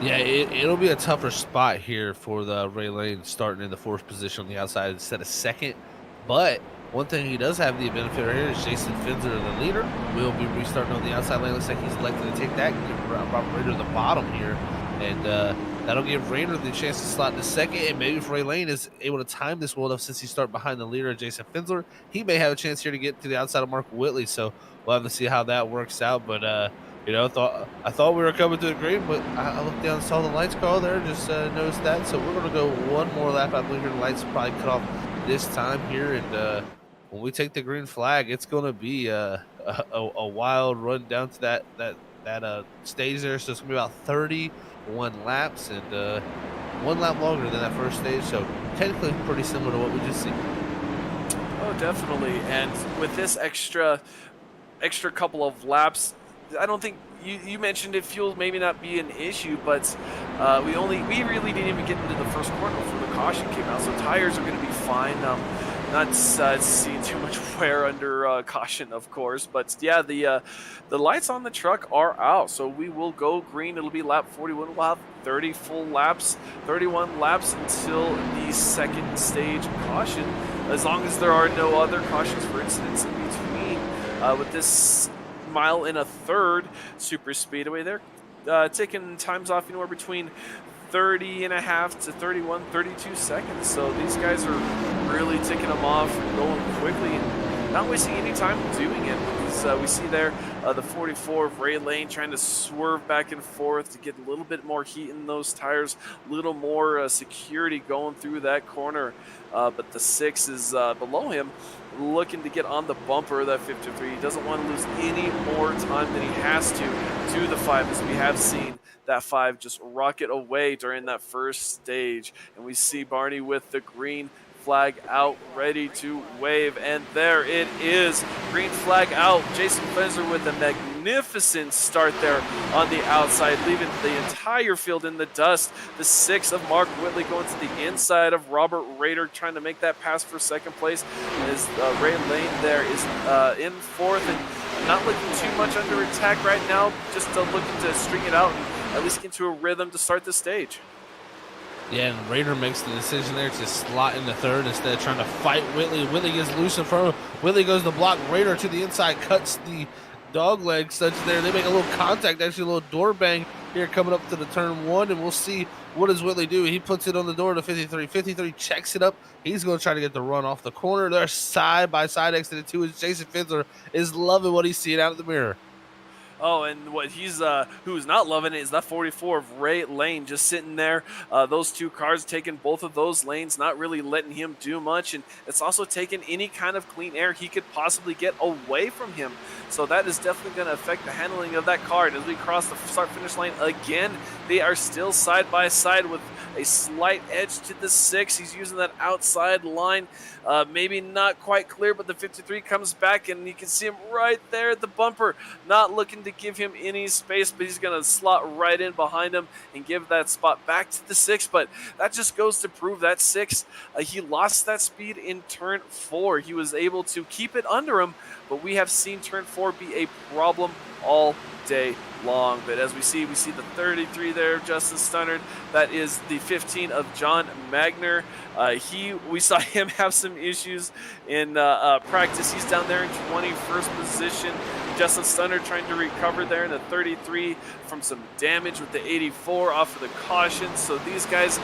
Yeah, it'll be a tougher spot here for the Ray Lane starting in the 4th position on the outside instead of 2nd. But One thing he does have the benefit right here is Jason Finzer, the leader, will be restarting on the outside lane. Looks like he's elected to take that, give Robert Raider the bottom here, and that'll give Raider the chance to slot in second, and maybe if Ray Lane is able to time this well enough since he started behind the leader, Jason Finzer, he may have a chance here to get to the outside of Mark Whitley, so we'll have to see how that works out, but I thought we were coming to the green, but I looked down and saw the lights go there, just noticed that, so we're going to go one more lap. I believe your lights probably cut off this time here, and when we take the green flag, it's going to be a wild run down to that stage there. So it's going to be about 31 laps and 1 lap longer than that first stage. So technically pretty similar to what we just seen. Oh, definitely. And with this extra couple of laps, I don't think you mentioned it, fuel maybe not be an issue, but we really didn't even get into the first corner before the caution came out. So tires are going to be fine. Not seeing too much wear under caution, of course, but yeah, the lights on the truck are out, so we will go green. It'll be lap 41. We'll have 30 full laps, 31 laps until the second stage caution, as long as there are no other cautions for incidents in between. With this 1 1/3 super speedway, they're taking times off anywhere between 30.5 to 31, 32 seconds. So these guys are really ticking them off and going quickly and not wasting any time doing it. Because we see there the 44 of Ray Lane trying to swerve back and forth to get a little bit more heat in those tires, a little more security going through that corner. But the 6 is below him, looking to get on the bumper of that 53. He doesn't want to lose any more time than he has to the 5, as we have seen that 5 just rocket away during that first stage. And we see Barney with the green flag out, ready to wave, and there it is, green flag out. Jason Fenzer with a magnificent start there on the outside, leaving the entire field in the dust. The 6 of Mark Whitley going to the inside of Robert Raider, trying to make that pass for second place, as Ray Lane there is in fourth and not looking too much under attack right now, just looking to string it out and at least get into a rhythm to start the stage. Yeah, and Raider makes the decision there to slot in the third instead of trying to fight Whitley. Whitley gets loose in front of him. Whitley goes to block. Raider to the inside, cuts the dog leg such there. They make a little contact, actually a little door bang here coming up to the turn 1, and we'll see what does Whitley do. He puts it on the door to 53. 53 checks it up. He's going to try to get the run off the corner. They're side by side exited 2 as Jason Finzer is loving what he's seeing out of the mirror. Oh, and what who's not loving it is that 44 of Ray Lane just sitting there. Those 2 cars taking both of those lanes, not really letting him do much, and it's also taking any kind of clean air he could possibly get away from him. So that is definitely going to affect the handling of that car. And as we cross the start-finish line again, they are still side by side with a slight edge to the 6. He's using that outside line. Maybe not quite clear, but the 53 comes back, and you can see him right there at the bumper, not looking to give him any space, but he's going to slot right in behind him and give that spot back to the 6. But that just goes to prove that 6, he lost that speed in turn 4. He was able to keep it under him, but we have seen turn 4 be a problem all day long. But as we see the 33 there of Justin Stunnard. That is the 15 of John Magner. We saw him have some issues in practice. He's down there in 21st position. Justin Stunnard trying to recover there in the 33 from some damage with the 84 off of the caution. So these guys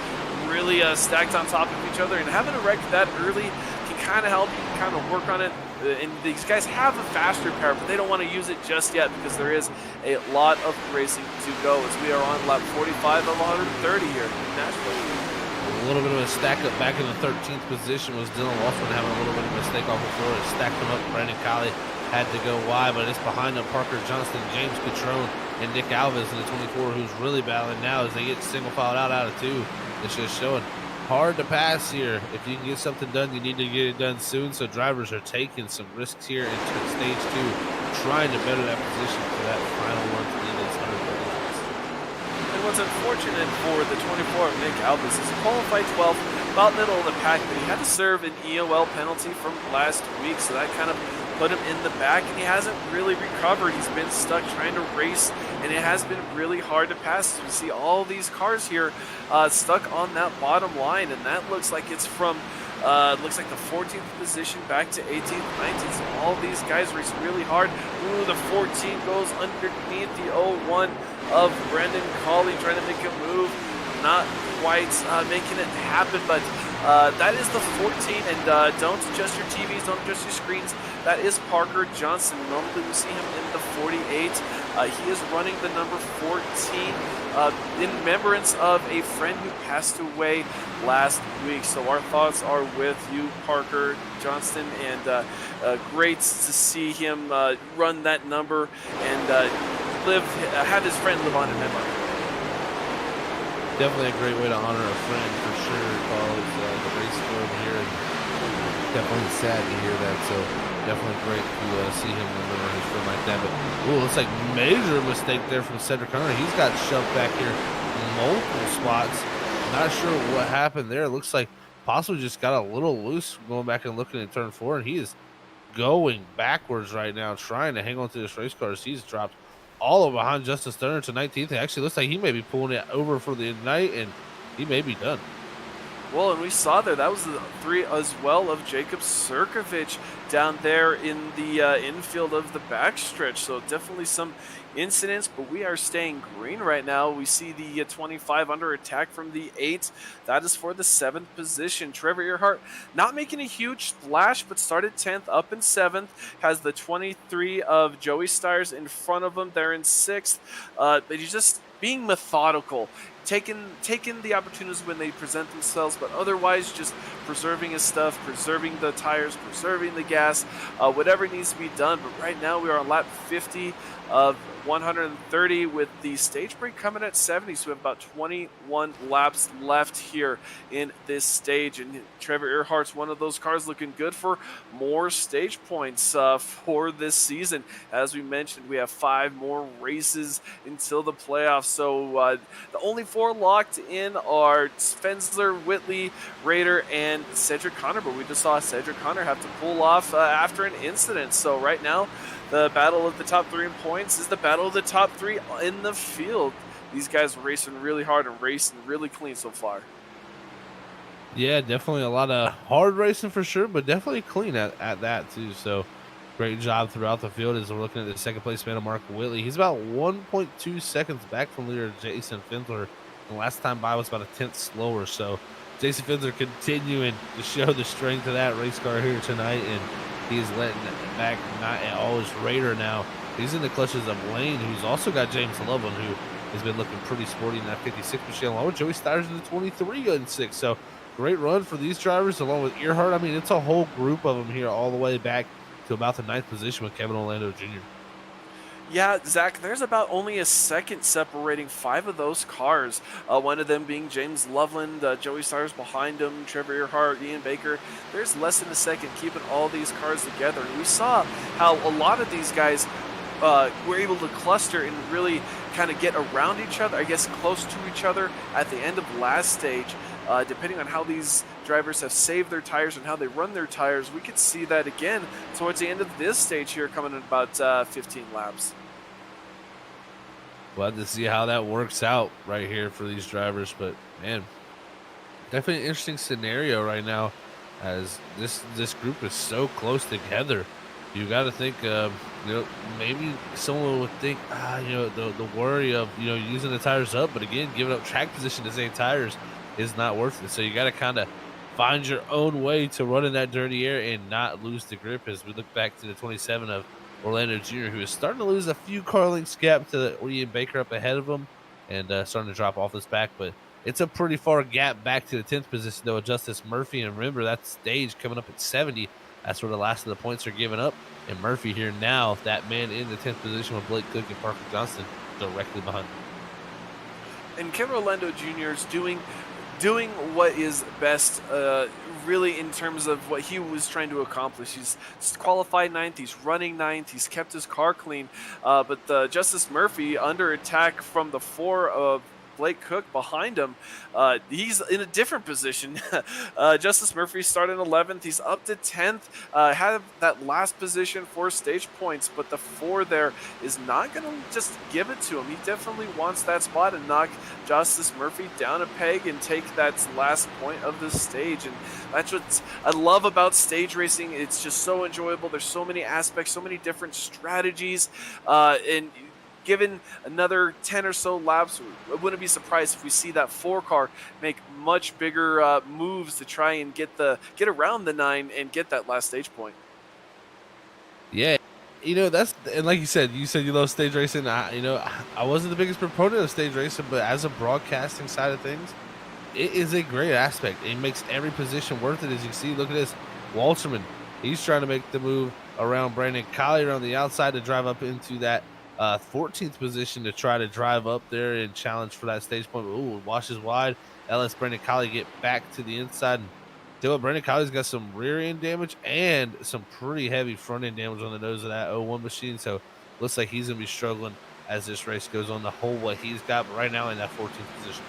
really stacked on top of each other, and having a wreck that early can kind of help. You can kind of work on it. And these guys have a faster car, but they don't want to use it just yet because there is a lot of racing to go, as we are on lap 45 of 130 here in Nashville. A little bit of a stack up back in the 13th position was Dylan Wolfman having a little bit of a mistake off the floor. It stacked him up. Brandon Colley had to go wide, but it's behind them. Parker Johnston, James Catrone, and Nick Alves in the 24, who's really battling now as they get single filed out of 2. It's just showing hard to pass here. If you can get something done, you need to get it done soon. So drivers are taking some risks here in stage 2, trying to better that position for that final one to lead us 130 laps. And what's unfortunate for the 24 of Nick Alves is he qualified 12th, about middle of the pack, but he had to serve an EOL penalty from last week, so that kind of put him in the back, and he hasn't really recovered. He's been stuck trying to race, and it has been really hard to pass. We see all these cars here stuck on that bottom line, and that looks like it's from Looks like the 14th position back to 18th, 19th. So all these guys race really hard. Ooh, the 14 goes underneath the 01 of Brendan Colley, trying to make a move. Not quite making it happen, but that is the 14. And don't adjust your TVs, don't adjust your screens. That is Parker Johnson. Normally we see him in the 48. He is running the number 14 in remembrance of a friend who passed away last week. So our thoughts are with you, Parker Johnston, and great to see him run that number and have his friend live on in memory. Definitely a great way to honor a friend for sure, Carl. The race over here, and definitely sad to hear that. So definitely great to see him remember his friend like that. But ooh, looks like major mistake there from Cedric Hunter. He's got shoved back here multiple spots. Not sure what happened there. It looks like possibly just got a little loose going back and looking at turn 4, and he is going backwards right now, trying to hang on to this race car as he's dropped all over behind Justice Turner to 19th. It actually looks like he may be pulling it over for the night, and he may be done. Well, and we saw that was the 3 as well of Jacob Sirkovich down there in the infield of the backstretch. So definitely some incidents, but we are staying green right now. We see the 25 under attack from the 8. That is for the 7th position. Trevor Earhart not making a huge splash, but started 10th, up in 7th. Has the 23 of Joey Stiers in front of him. They're in 6th. But he's just being methodical, taking the opportunities when they present themselves, but otherwise just preserving his stuff, preserving the tires, preserving the gas, whatever needs to be done. But right now we are on lap 50 of 130 with the stage break coming at 70, so we have about 21 laps left here in this stage, and Trevor Earhart's one of those cars looking good for more stage points for this season. As we mentioned, we have 5 more races until the playoffs, so the only 4 locked in are Fensler, Whitley, Rader, and Cedric Connor, but we just saw Cedric Connor have to pull off after an incident. So right now the battle of the top 3 in points is the battle of the top 3 in the field. These guys are racing really hard and racing really clean so far. Yeah, definitely a lot of hard racing for sure, but definitely clean at that too. So great job throughout the field as we're looking at the second place man of Mark Whitley. He's about 1.2 seconds back from leader Jason Findler. The last time by was about a 10th slower. So Jason Findler continuing to show the strength of that race car here tonight, and he's letting it back not at all his Raider now. He's in the clutches of Lane, who's also got James Loveland, who has been looking pretty sporty in that 56 machine, along with Joey Stiers in the 23 and 6. So great run for these drivers, along with Earhart. I mean, it's a whole group of them here all the way back to about the 9th position with Kevin Orlando Jr. Yeah, Zach, there's about only a second separating 5 of those cars. One of them being James Loveland, Joey Stiers behind him, Trevor Earhart, Ian Baker. There's less than a second keeping all these cars together. And we saw how a lot of these guys were able to cluster and really kind of get around each other, I guess close to each other at the end of last stage. Depending on how these drivers have saved their tires and how they run their tires, we could see that again towards the end of this stage here, coming in about 15 laps. We'll have to see how that works out right here for these drivers, but man, definitely an interesting scenario right now as this group is so close together. You got to think, maybe someone would think, the worry of, using the tires up, but again, giving up track position to save tires is not worth it. So you got to kind of find your own way to run in that dirty air and not lose the grip as we look back to the 27 of Orlando Jr., who is starting to lose a few car lengths gap to Ian Baker up ahead of him and starting to drop off this back. But it's a pretty far gap back to the 10th position, though, with Justice Murphy. And remember, that stage coming up at 70. That's where the last of the points are given up. And Murphy here now, that man in the 10th position with Blake Cook and Parker Johnston directly behind him. And Kevin Orlando Jr. is doing what is best, really, in terms of what he was trying to accomplish. He's qualified 9th, he's running 9th, he's kept his car clean. But Justice Murphy under attack from the 4 of Blake Cook behind him. He's in a different position. Justice Murphy started 11th. He's up to 10th. Had that last position for stage points, but the 4 there is not going to just give it to him. He definitely wants that spot and knock Justice Murphy down a peg and take that last point of the stage. And that's what I love about stage racing. It's just so enjoyable. There's so many aspects, so many different strategies, and given another 10 or so laps, I wouldn't be surprised if we see that 4 car make much bigger moves to try and get around the 9 and get that last stage point. Yeah, and like you said you love stage racing. I wasn't the biggest proponent of stage racing, but as a broadcasting side of things, it is a great aspect. It makes every position worth it. As you see, look at this. Walterman, he's trying to make the move around Brandon Colley around the outside to drive up into that 14th position to try to drive up there and challenge for that stage point. Ooh, washes wide. That lets Brandon Colley get back to the inside. And still, Brandon Colley's got some rear end damage and some pretty heavy front end damage on the nose of that 01 machine. So looks like he's going to be struggling as this race goes on to hold what he's got right now in that 14th position.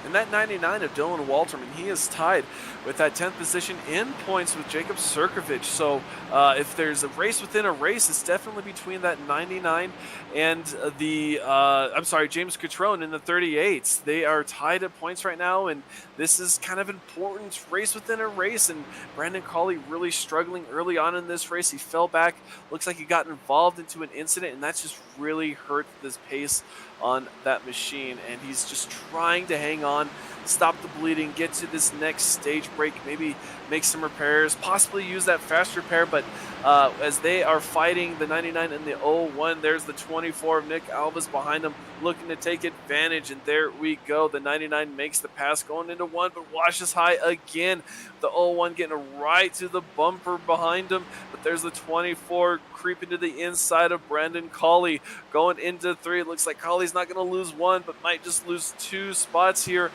And that 99 of Dylan Walterman, he is tied with that 10th position in points with Jacob Sirkovich. So if there's a race within a race, it's definitely between that 99 and James Catrone in the 38s. They are tied at points right now, and this is kind of important race within a race. And Brandon Colley really struggling early on in this race. He fell back. Looks like he got involved into an incident, and that's just really hurt this pace on that machine, and he's just trying to hang on, stop the bleeding, get to this next stage break, maybe make some repairs, possibly use that fast repair. But as they are fighting the 99 and the 01, there's the 24 of Nick Alves behind him looking to take advantage, and there we go. The 99 makes the pass going into 1, but washes high again. The 01 getting right to the bumper behind him, but there's the 24 creeping to the inside of Brandon Colley going into 3. It looks like Colley's not going to lose 1, but might just lose 2 spots here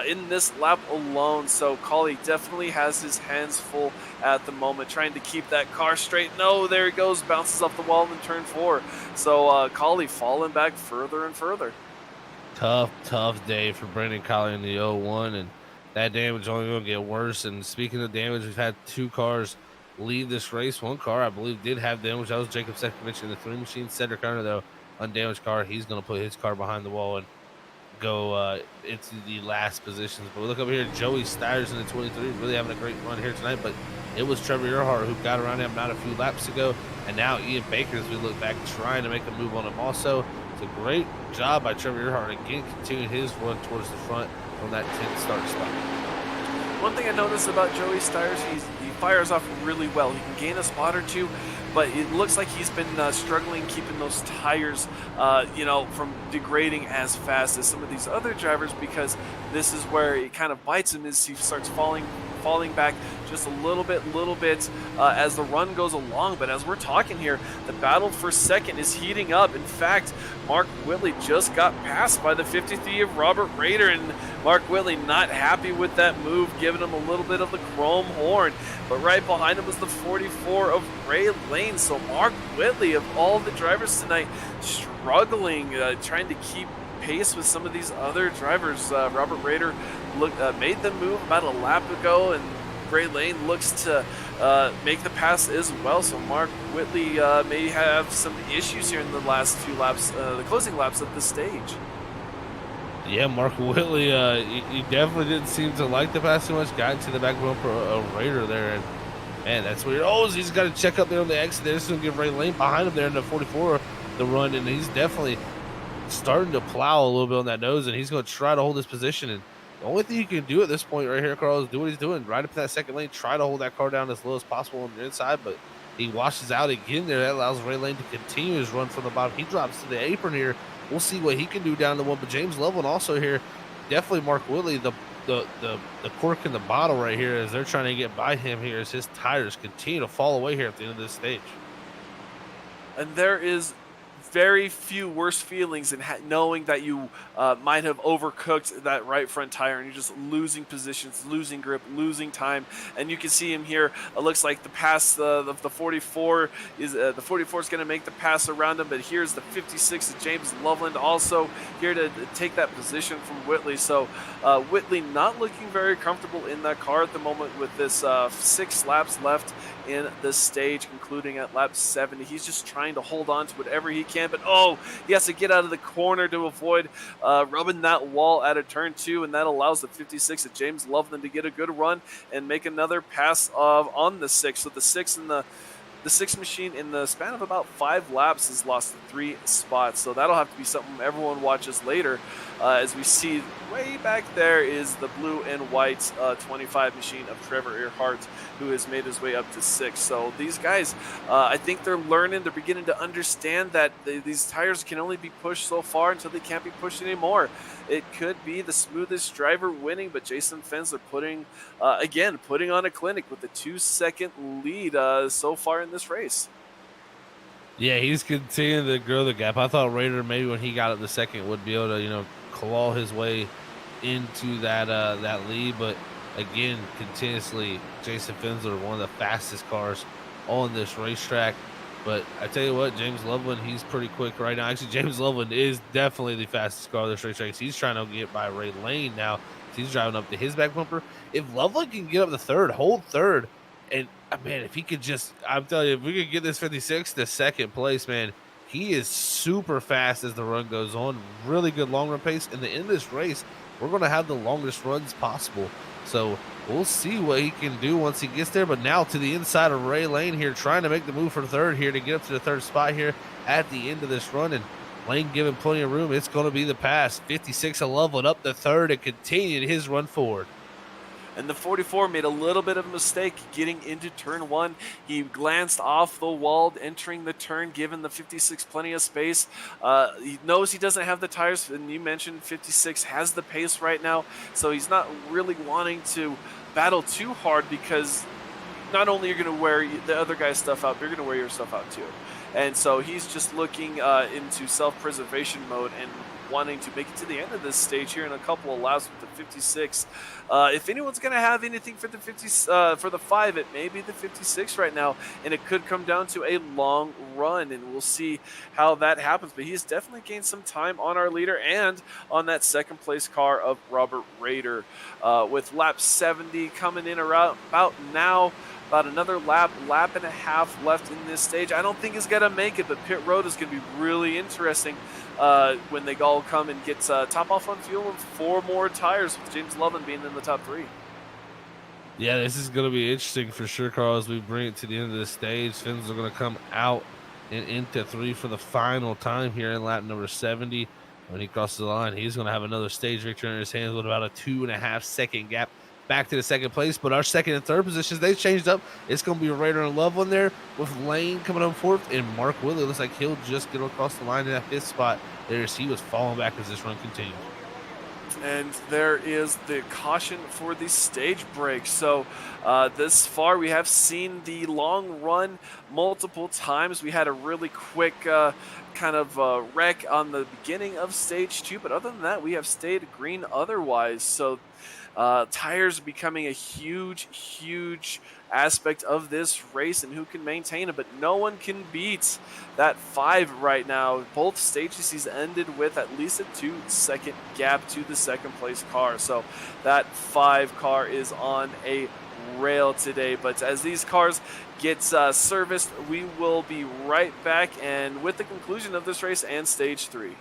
in this lap alone. So Colley definitely has his hands full at the moment, trying to keep that car straight. No, there he goes, bounces off the wall in turn 4. So Colley falling back further and further. Tough day for Brandon Colley in the 01, and that damage only going to get worse. And speaking of damage, we've had 2 cars leave this race. 1 car, I believe, did have damage. That was Jacob Sekovich in the 3 machine. Cedric Hunter, though, undamaged car. He's going to put his car behind the wall and go into the last positions. But we look over here, Joey Stiers in the 23, really having a great run here tonight. But it was Trevor Earhart who got around him not a few laps ago. And now Ian Baker, as we look back, trying to make a move on him also. It's a great job by Trevor Earhart, again, continuing his run towards the front from that 10th start spot. One thing I noticed about Joey Stiers, he fires off really well. He can gain a spot or 2, but it looks like he's been struggling keeping those tires, from degrading as fast as some of these other drivers, because this is where it kind of bites him as he starts falling back just a little bit as the run goes along. But as we're talking here, the battle for second is heating up. In fact, Mark Whitley just got passed by the 53 of Robert Rader, and Mark Whitley not happy with that move, giving him a little bit of the chrome horn. But right behind him was the 44 of Ray Lane. So Mark Whitley, of all the drivers tonight, struggling, trying to keep pace with some of these other drivers. Robert Rader made the move about a lap ago, and Ray Lane looks to make the pass as well. So Mark Whitley may have some issues here in the last few laps, the closing laps of the stage. Yeah, Mark Whitley, he definitely didn't seem to like the pass too much. Got into the back bumper of Raider there, and man, that's weird. Oh, he's got to check up there on the exit. They're just going to give Ray Lane behind him there in the 44 the run, and he's definitely starting to plow a little bit on that nose, and he's going to try to hold his position. And the only thing you can do at this point right here, Carl, is do what he's doing. Right up in that second lane, try to hold that car down as low as possible on the inside, but he washes out again there. That allows Ray Lane to continue his run from the bottom. He drops to the apron here. We'll see what he can do down the 1. But James Loveland also here, definitely Mark Whitley, the cork in the bottle right here as they're trying to get by him here as his tires continue to fall away here at the end of this stage. And there is very few worse feelings than knowing that you might have overcooked that right front tire and you're just losing positions, losing grip, losing time. And you can see him here. It looks like the pass, the 44 is the 44 is going to make the pass around him. But here's the 56 of James Loveland also here to take that position from Whitley. So Whitley not looking very comfortable in that car at the moment with this 6 laps left in the stage, concluding at lap 70. He's just trying to hold on to whatever he can, but he has to get out of the corner to avoid rubbing that wall at a turn 2, and that allows the 56 of James Loveland to get a good run and make another pass on the 6. So the 6 and the 6 machine in the span of about 5 laps has lost 3 spots. So that'll have to be something everyone watches later, as we see way back there is the blue and white 25 machine of Trevor Earhart, who has made his way up to 6. So these guys, I think they're learning, they're beginning to understand that these tires can only be pushed so far until they can't be pushed anymore. It could be the smoothest driver winning, but Jason Fensler putting on a clinic with a 2-second lead so far in this race. Yeah, he's continuing to grow the gap. I thought Raider maybe when he got up the second would be able to, claw his way into that lead, but again, continuously, Jason Fensler, one of the fastest cars on this racetrack. But I tell you what, James Loveland, he's pretty quick right now. Actually, James Loveland is definitely the fastest car on this racetrack. He's trying to get by Ray Lane now. He's driving up to his back bumper. If Loveland can get up the third, hold third, and man, if he could just, I'm telling you, if we could get this 56 to second place, man, he is super fast as the run goes on. Really good long run pace. And in this race, we're going to have the longest runs possible. So we'll see what he can do once he gets there. But now to the inside of Ray Lane here, trying to make the move for third here to get up to the third spot here at the end of this run. And Lane giving plenty of room. It's going to be the pass. 56 of Loveland up the third and continued his run forward. And the 44 made a little bit of a mistake getting into turn 1. He glanced off the wall entering the turn, giving the 56 plenty of space. He knows he doesn't have the tires, and you mentioned 56 has the pace right now, so he's not really wanting to battle too hard, because not only you're going to wear the other guy's stuff out, but you're going to wear your stuff out too. And so he's just looking into self-preservation mode and wanting to make it to the end of this stage here in a couple of laps with the 56. If anyone's going to have anything for the 5, it may be the 56 right now, and it could come down to a long run, and we'll see how that happens. But he's definitely gained some time on our leader and on that second place car of Robert Rader, with lap 70 coming in around about now. About another lap and a half left in this stage. I don't think he's going to make it, but pit road is going to be really interesting when they all come and get top off on fuel and 4 more tires, with James Loveland being in the top 3. Yeah, this is going to be interesting for sure, Carl, as we bring it to the end of the stage. Finns are going to come out and into 3 for the final time here in lap number 70. When he crosses the line, he's going to have another stage victory in his hands with about a 2.5 second gap back to the second place. But our second and third positions, they changed up. It's going to be Raider and Loveland there, with Lane coming up fourth, and Mark Willie looks like he'll just get across the line in that 5th spot there, as he was falling back as this run continued. And there is the caution for the stage break. So this far we have seen the long run multiple times. We had a really quick kind of wreck on the beginning of stage 2, but other than that, we have stayed green otherwise. So tires becoming a huge aspect of this race, and who can maintain it, but no one can beat that 5 right now. Both stages he's ended with at least a 2-second gap to the second place car. So that 5 car is on a rail today. But as these cars get serviced, we will be right back and with the conclusion of this race and stage 3.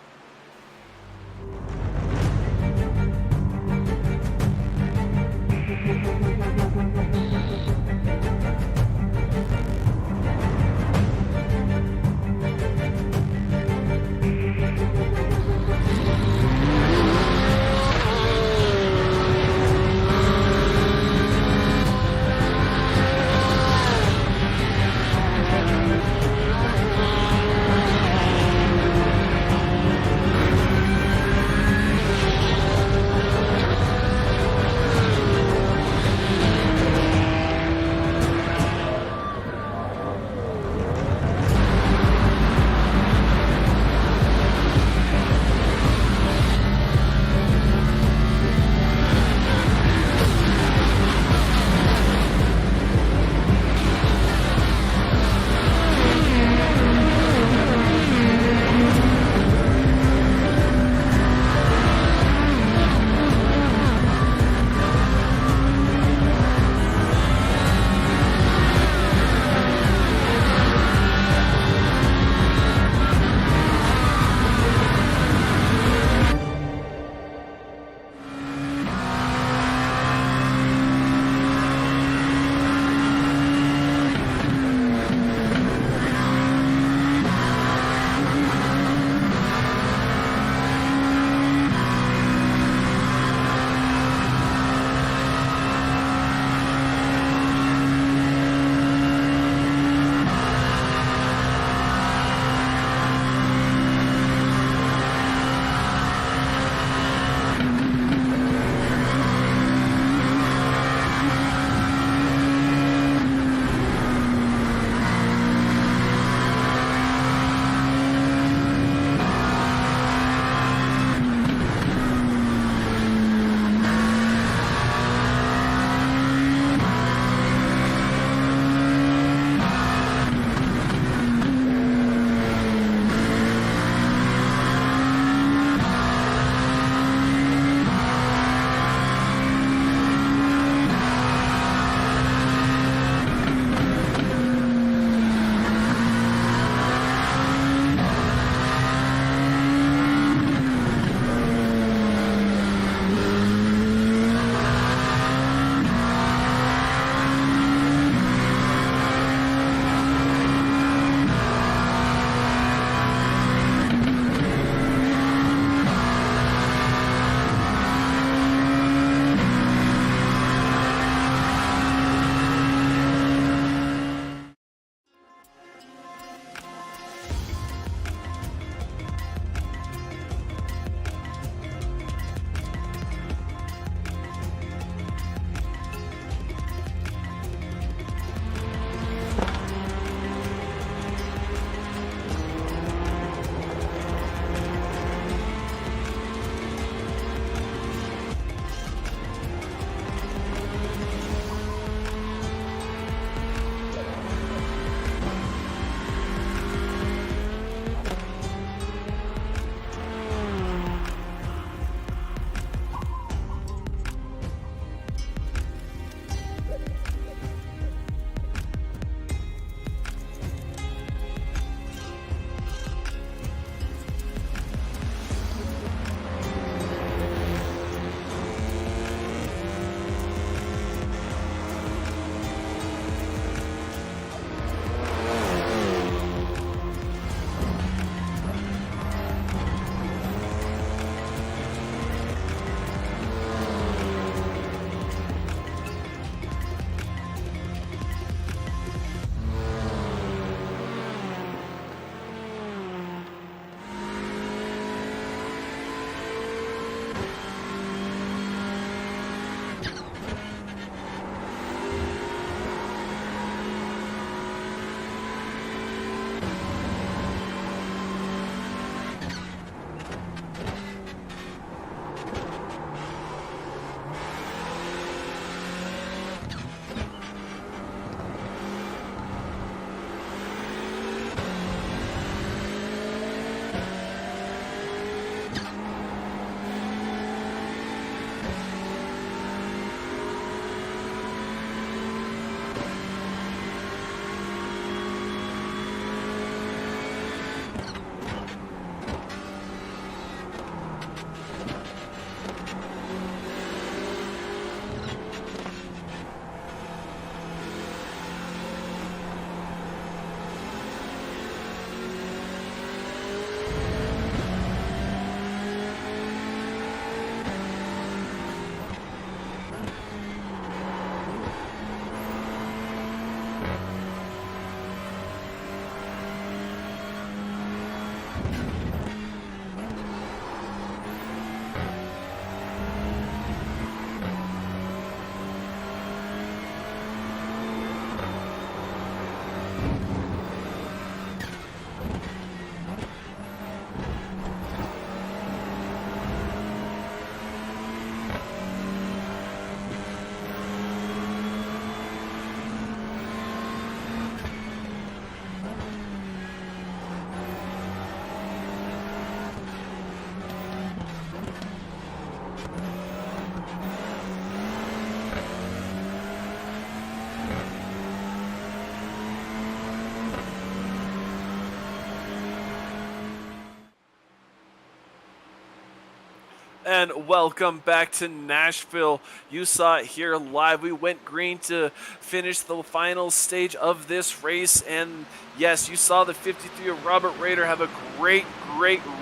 And welcome back to Nashville. You saw it here live. We went green to finish the final stage of this race. And yes, you saw the 53 of Robert Rader have a great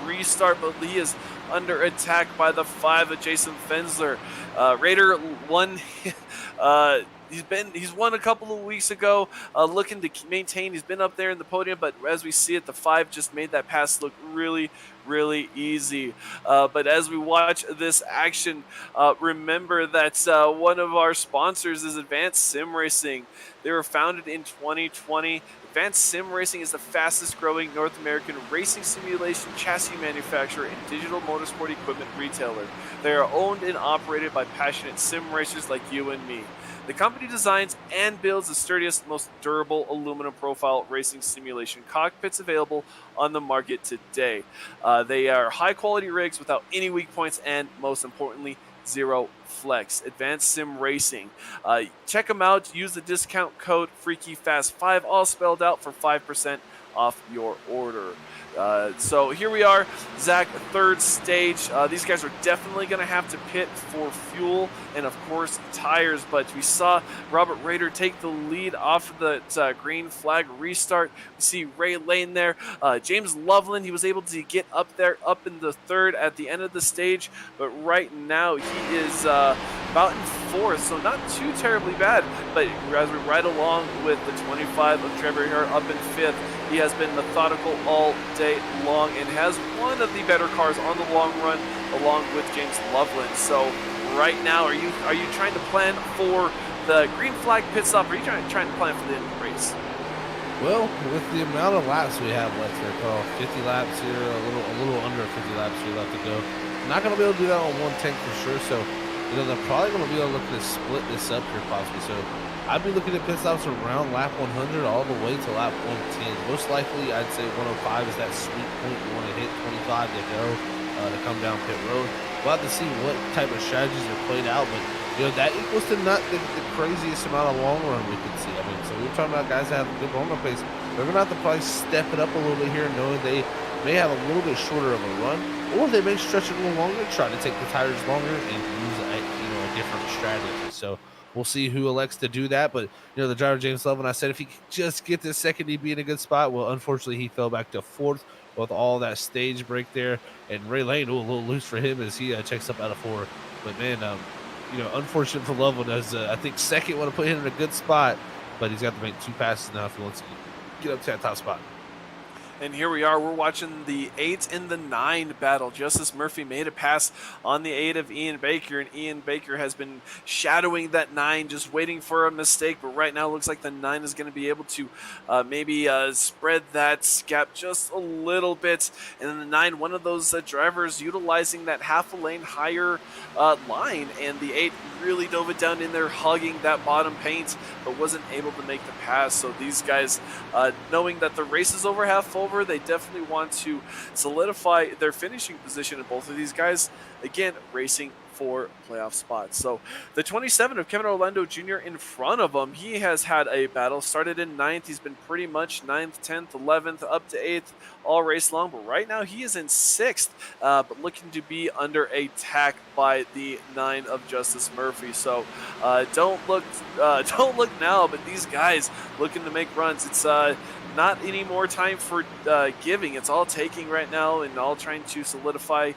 restart, but he is under attack by the 5 of Jason Fensler. Rader won. He's won a couple of weeks ago, looking to maintain. He's been up there in the podium, but as we see it, the 5 just made that pass look really easy. But as we watch this action, remember that one of our sponsors is Advanced Sim Racing. They were founded in 2020. Advanced Sim Racing is the fastest growing North American racing simulation chassis manufacturer and digital motorsport equipment retailer. They are owned and operated by passionate sim racers like you and me. The company designs and builds the sturdiest, most durable aluminum profile racing simulation cockpits available on the market today. They are high quality rigs without any weak points and, most importantly, zero flex. Advanced Sim Racing. Check them out. Use the discount code FreakyFast5, all spelled out, for 5% off your order. So here we are, Zach, third stage. These guys are definitely going to have to pit for fuel and, of course, tires. But we saw Robert Rader take the lead off of the green flag restart. We see Ray Lane there. James Loveland, he was able to get up there, up in the third at the end of the stage. But right now he is about in fourth, so not too terribly bad. But as we ride along with the 25 of Trevor Hare up in fifth, he has been methodical all day long and has one of the better cars on the long run, along with James Loveland. So right now, are you trying to plan for the green flag pit stop, or are you trying to plan for the end of the race? Well, with the amount of laps we have left here, Carl, 50 laps here, a little under 50 laps here left to go. Not going to be able to do that on one tank for sure. So, they're probably going to be able to look to split this up here possibly. So, I'd be looking at pit stops around lap 100 all the way to lap 110. Most likely, I'd say 105 is that sweet point you want to hit, 25 to go to come down pit road. We'll have to see what type of strategies are played out, but that equals to not the craziest amount of long run we could see. I mean, so we're talking about guys that have a good long run pace. They're going to have to probably step it up a little bit here, knowing they may have a little bit shorter of a run, or they may stretch it a little longer, try to take the tires longer and use a different strategy. So we'll see who elects to do that. But, the driver, James Loveland, I said if he could just get this second DB in a good spot, well, unfortunately, he fell back to fourth with all that stage break there. And Ray Lane, a little loose for him as he checks up out of 4. But, man, unfortunate for Loveland, as I think second would have put him in a good spot, but he's got to make 2 passes now if he wants to get up to that top spot. And here we are, we're watching the 8 and the 9 battle. Justice Murphy made a pass on the 8 of Ian Baker, and Ian Baker has been shadowing that 9, just waiting for a mistake. But right now, it looks like the 9 is going to be able to maybe spread that gap just a little bit. And then the 9, one of those drivers utilizing that half a lane higher line, and the 8 really dove it down in there, hugging that bottom paint, but wasn't able to make the pass. So these guys, knowing that the race is over half full, they definitely want to solidify their finishing position, and both of these guys, again, racing for playoff spots. So the 27 of Kevin Orlando Jr. in front of him, he has had a battle. Started in 9th. He's been pretty much 9th, 10th, 11th, up to 8th all race long. But right now he is in 6th, but looking to be under attack by the 9 of Justice Murphy. So don't look now, but these guys looking to make runs. It's not any more time for giving. It's all taking right now, and all trying to solidify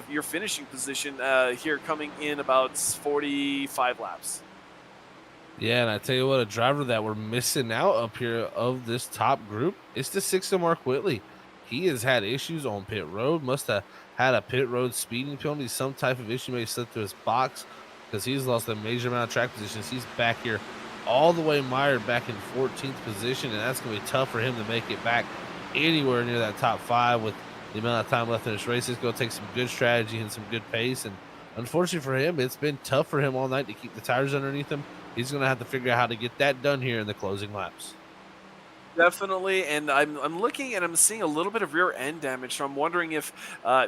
your finishing position here, coming in about 45 laps. Yeah, and I tell you what, a driver that we're missing out up here of this top group is the 6 of Mark Whitley. He has had issues on pit road, must have had a pit road speeding penalty, some type of issue, maybe slipped through his box, because he's lost a major amount of track positions. He's back here all the way mired back in 14th position, and that's going to be tough for him to make it back anywhere near that top 5 with the amount of time left in this race. It's going to take some good strategy and some good pace, and unfortunately for him, it's been tough for him all night to keep the tires underneath him. He's going to have to figure out how to get that done here in the closing laps. Definitely, and I'm looking and I'm seeing a little bit of rear end damage, so I'm wondering if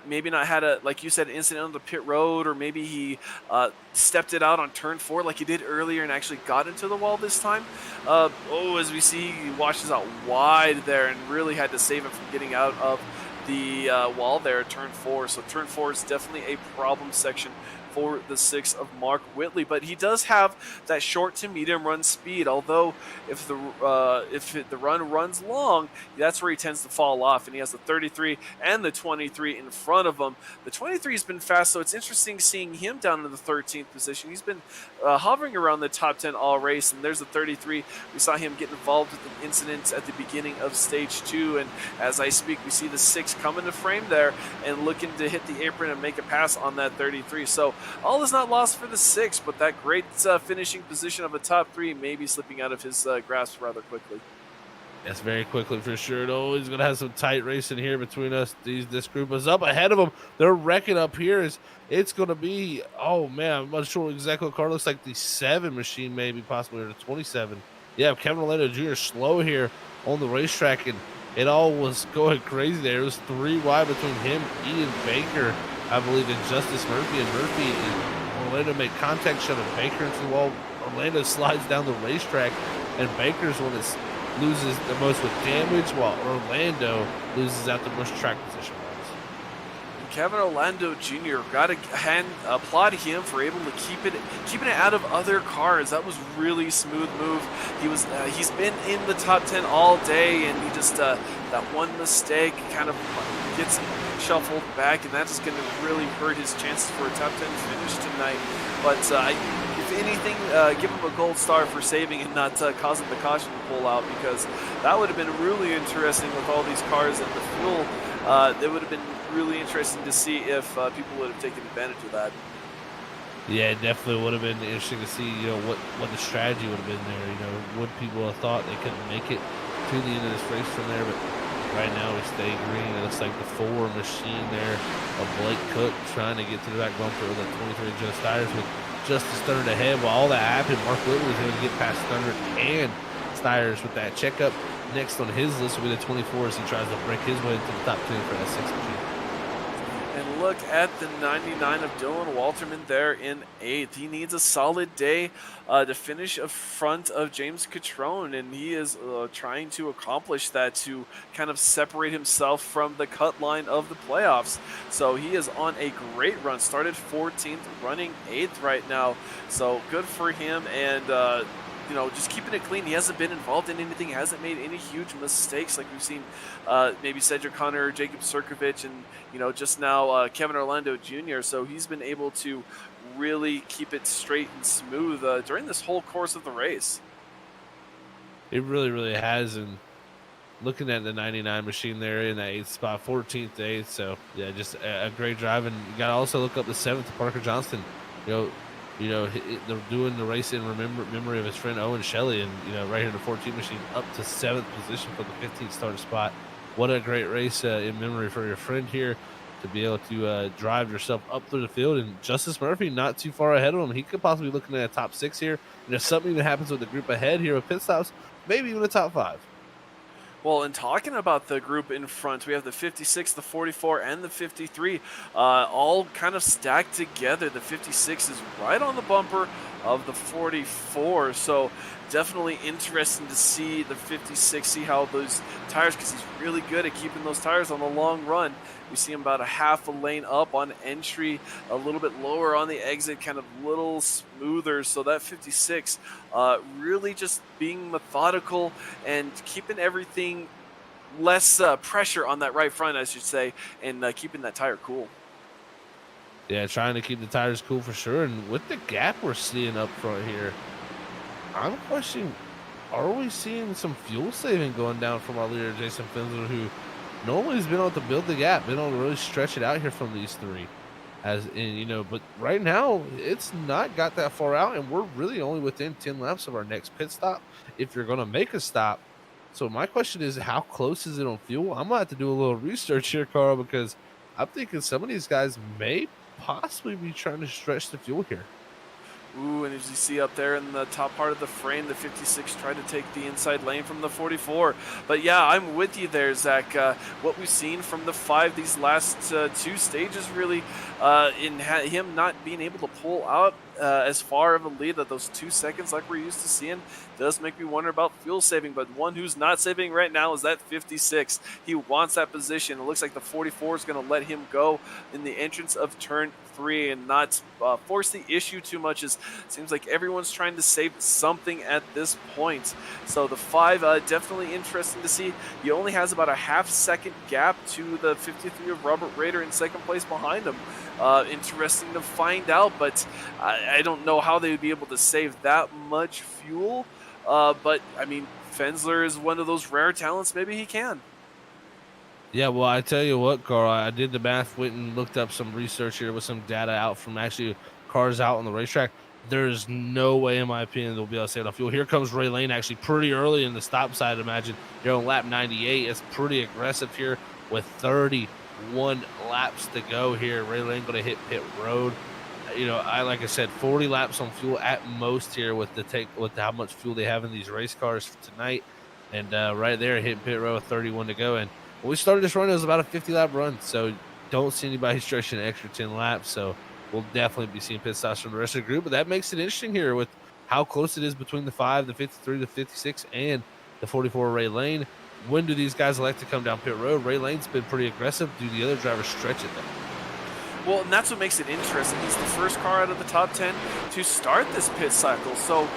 maybe not had a, like you said, incident on the pit road, or maybe he stepped it out on turn 4 like he did earlier and actually got into the wall this time. As we see, he washes out wide there and really had to save him from getting out of the wall there at turn 4. So turn 4 is definitely a problem section for the 6 of Mark Whitley, but he does have that short to medium run speed. Although if the run runs long, that's where he tends to fall off, and he has the 33 and the 23 in front of him. The 23 has been fast, so it's interesting seeing him down in the 13th position. He's been hovering around the top 10 all race, and there's the 33. We saw him get involved with an incident at the beginning of stage 2, and as I speak, we see the 6 come into frame there and looking to hit the apron and make a pass on that 33. So all is not lost for the 6, but that great finishing position of a top 3 may be slipping out of his grasp rather quickly. Yes, very quickly for sure. Oh, he's gonna have some tight racing here between us. This group is up ahead of them. They're wrecking up here. It's gonna be, oh man, I'm not sure exactly what car looks like. The 7 machine, maybe possibly, or the 27. Yeah, Kevin Orlando Jr. slow here on the racetrack, and it all was going crazy there. It was 3 wide between him, Ian Baker, I believe, and Justice Murphy. And Murphy and Orlando make contact, shoving Baker into the wall. Orlando slides down the racetrack, and Baker's one that's loses the most with damage, while Orlando loses out the most track position wise. Kevin Orlando Jr. got to applaud him for able to keeping it out of other cars. That was really smooth move. He's been in the top 10 all day, and he just that one mistake kind of gets him shuffled back, and that's just going to really hurt his chances for a top 10 finish tonight. But if anything, give him a gold star for saving and not causing the caution to pull out, because that would have been really interesting with all these cars and the fuel. It would have been really interesting to see if people would have taken advantage of that. Yeah, it definitely would have been interesting to see, what the strategy would have been there. Would people have thought they couldn't make it to the end of this race from there? But right now we stay green. It looks like the 4 machine there of Blake Cook trying to get to the back bumper with the 23 Joe Stires with Justice Thundered ahead. While all that happened, Mark Whitley was able to get past Thundered and Stires with that checkup. Next on his list will be the 24 as he tries to break his way into the top 10 for that 6 machine. And look at the 99 of Dylan Walterman there in 8th. He needs a solid day to finish in front of James Catrone, and he is trying to accomplish that to kind of separate himself from the cut line of the playoffs. So he is on a great run. Started 14th, running 8th right now. So good for him, and just keeping it clean. He hasn't been involved in anything. He hasn't made any huge mistakes like we've seen maybe Cedric Hunter, Jacob Sirkovich, and just now Kevin Orlando Jr. So he's been able to really keep it straight and smooth during this whole course of the race. It really, really has. And looking at the 99 machine there in that 8th spot, 14th to 8th. So yeah, just a great drive. And you got to also look up the 7th, Parker Johnston. They're doing the race in memory of his friend Owen Shelley, and right here the 14 machine up to 7th position for the 15th starting spot. What a great race in memory for your friend here to be able to drive yourself up through the field. And Justice Murphy not too far ahead of him. He could possibly be looking at a top 6 here. And if something even happens with the group ahead here with pit stops, maybe even a top 5. Well, in talking about the group in front, we have the 56, the 44, and the 53 all kind of stacked together. The 56 is right on the bumper of the 44, so definitely interesting to see the 56, see how those tires, because he's really good at keeping those tires on the long run. We see him about a half a lane up on entry, a little bit lower on the exit, kind of little smoother. So that 56 really just being methodical and keeping everything less pressure on that right front, I should say, and keeping that tire cool. Yeah, trying to keep the tires cool for sure. And with the gap we're seeing up front here, I'm questioning, are we seeing some fuel saving going down from our leader, Jason Finsler, who normally has been able to build the gap, been able to really stretch it out here from these 3. But right now, it's not got that far out, and we're really only within 10 laps of our next pit stop if you're going to make a stop. So my question is, how close is it on fuel? I'm going to have to do a little research here, Carl, because I'm thinking some of these guys may possibly be trying to stretch the fuel here. Ooh, and as you see up there in the top part of the frame, the 56 tried to take the inside lane from the 44. But yeah, I'm with you there, Zach. What we've seen from the 5 these last 2 stages, really, him not being able to pull out as far of a lead that those 2 seconds like we're used to seeing does make me wonder about fuel saving. But one who's not saving right now is that 56. He wants that position. It looks like the 44 is going to let him go in the entrance of turn 3 and not force the issue too much. As seems like everyone's trying to save something at this point. So the 5, definitely interesting to see. He only has about a half-second gap to the 53 of Robert Rader in second place behind him. Interesting to find out, but I don't know how they would be able to save that much fuel. But I mean, Fensler is one of those rare talents. Maybe he can. Yeah, well, I tell you what, Carl, I did the math, went and looked up some research here with some data out from actually cars out on the racetrack. There's no way, in my opinion, they'll be able to save enough fuel. Here comes Ray Lane actually pretty early in the stop side, imagine. Here on lap 98. It's pretty aggressive here with 31 laps to go here. Ray Lane going to hit pit road. Like I said, 40 laps on fuel at most here with how much fuel they have in these race cars tonight. And right there, hitting pit road with 31 to go. And when we started this run, it was about a 50-lap run, so don't see anybody stretching an extra 10 laps. So we'll definitely be seeing pit stops from the rest of the group. But that makes it interesting here with how close it is between the 5, the 53, the 56, and the 44 Ray Lane. When do these guys elect to come down pit road? Ray Lane's been pretty aggressive. Do the other drivers stretch it, though? Well, and that's what makes it interesting. He's the first car out of the top 10 to start this pit cycle. So,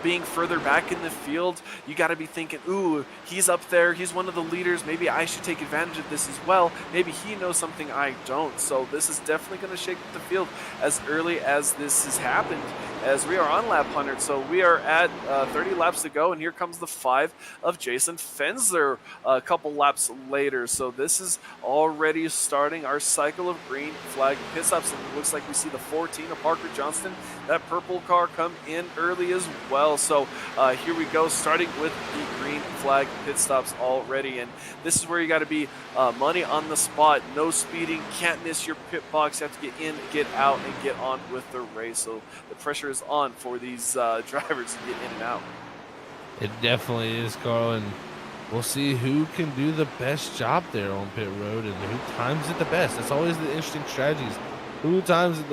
being further back in the field, you got to be thinking, ooh, he's up there. He's one of the leaders. Maybe I should take advantage of this as well. Maybe he knows something I don't. So this is definitely going to shake the field as early as this has happened, as we are on lap 100. So we are at 30 laps to go, and here comes the 5 of Jason Fensler a couple laps later. So this is already starting our cycle of green flag pit stops, and it looks like we see the 14 of Parker Johnston, that purple car, come in early as well. So here we go, starting with the green flag pit stops already, and this is where you got to be money on the spot, no speeding, can't miss your pit box, you have to get in, get out, and get on with the race. So the pressure is on for these drivers to get in and out. It definitely is, Carl, and we'll see who can do the best job there on pit road and who times it the best. That's always the interesting strategies. Who times it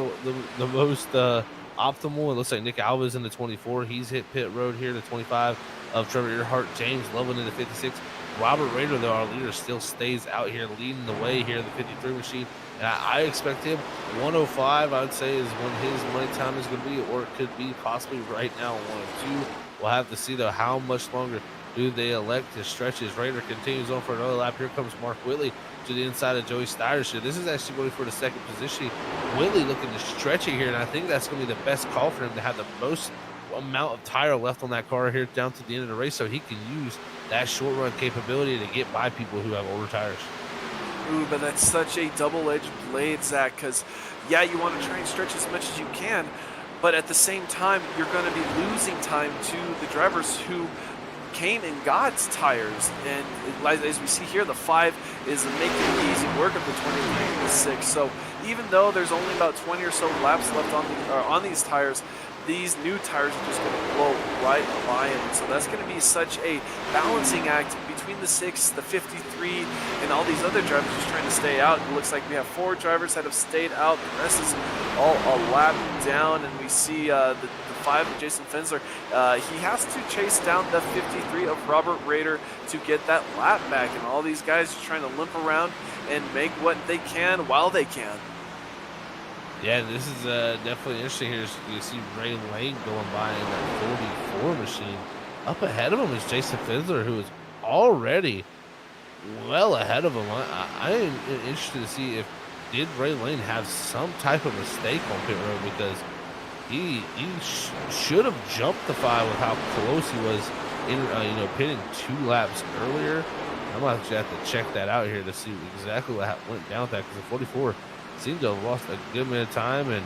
the most optimal? It looks like Nick Alva's in the 24. He's hit pit road here. The 25 of Trevor Earhart. James Lovell in the 56. Robert Rader, though, our leader, still stays out here leading the way here in the 53 machine. And I expect him 105, I would say, is when his money time is going to be, or it could be possibly right now 102. We'll have to see, though, how much longer do they elect to stretch his. Rader continues on for another lap. Here comes Mark Whitley to the inside of Joey Steyer's here. This is actually going for the second position. Whitley looking to stretch it here, and I think that's going to be the best call for him to have the most amount of tire left on that car here down to the end of the race, so he can use that short run capability to get by people who have older tires. Ooh, but that's such a double-edged blade, Zach, because, yeah, you want to try and stretch as much as you can, but at the same time, you're going to be losing time to the drivers who came and got tires. And as we see here, the 5 is making easy work of the 23 and the 6. So even though there's only about 20 or so laps left on these tires, these new tires are just going to blow right by him. So that's going to be such a balancing act between the 6, the 53, and all these other drivers just trying to stay out. It looks like we have 4 drivers that have stayed out. The rest is all a lap down, and we see the 5 of Jason Fensler. He has to chase down the 53 of Robert Rader to get that lap back, and all these guys are trying to limp around and make what they can while they can. Yeah, this is definitely interesting here. You see Ray Lane going by in that 44 machine. Up ahead of him is Jason Fensler, who is already well ahead of him. I am interested to see did Ray Lane have some type of mistake on pit road, because he should have jumped the 5 with how close he was in pitting 2 laps earlier. I'm gonna actually have to check that out here to see exactly what went down with that, because the 44 seemed to have lost a good bit of time, and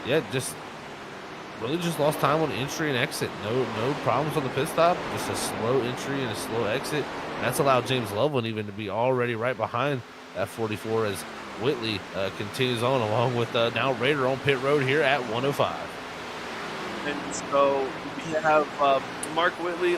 yeah, just lost time on entry and exit. No problems on the pit stop, just a slow entry and a slow exit. And that's allowed James Loveland even to be already right behind that 44 as Whitley continues on, along with now Rader on pit road here at 105. And so we have Mark Whitley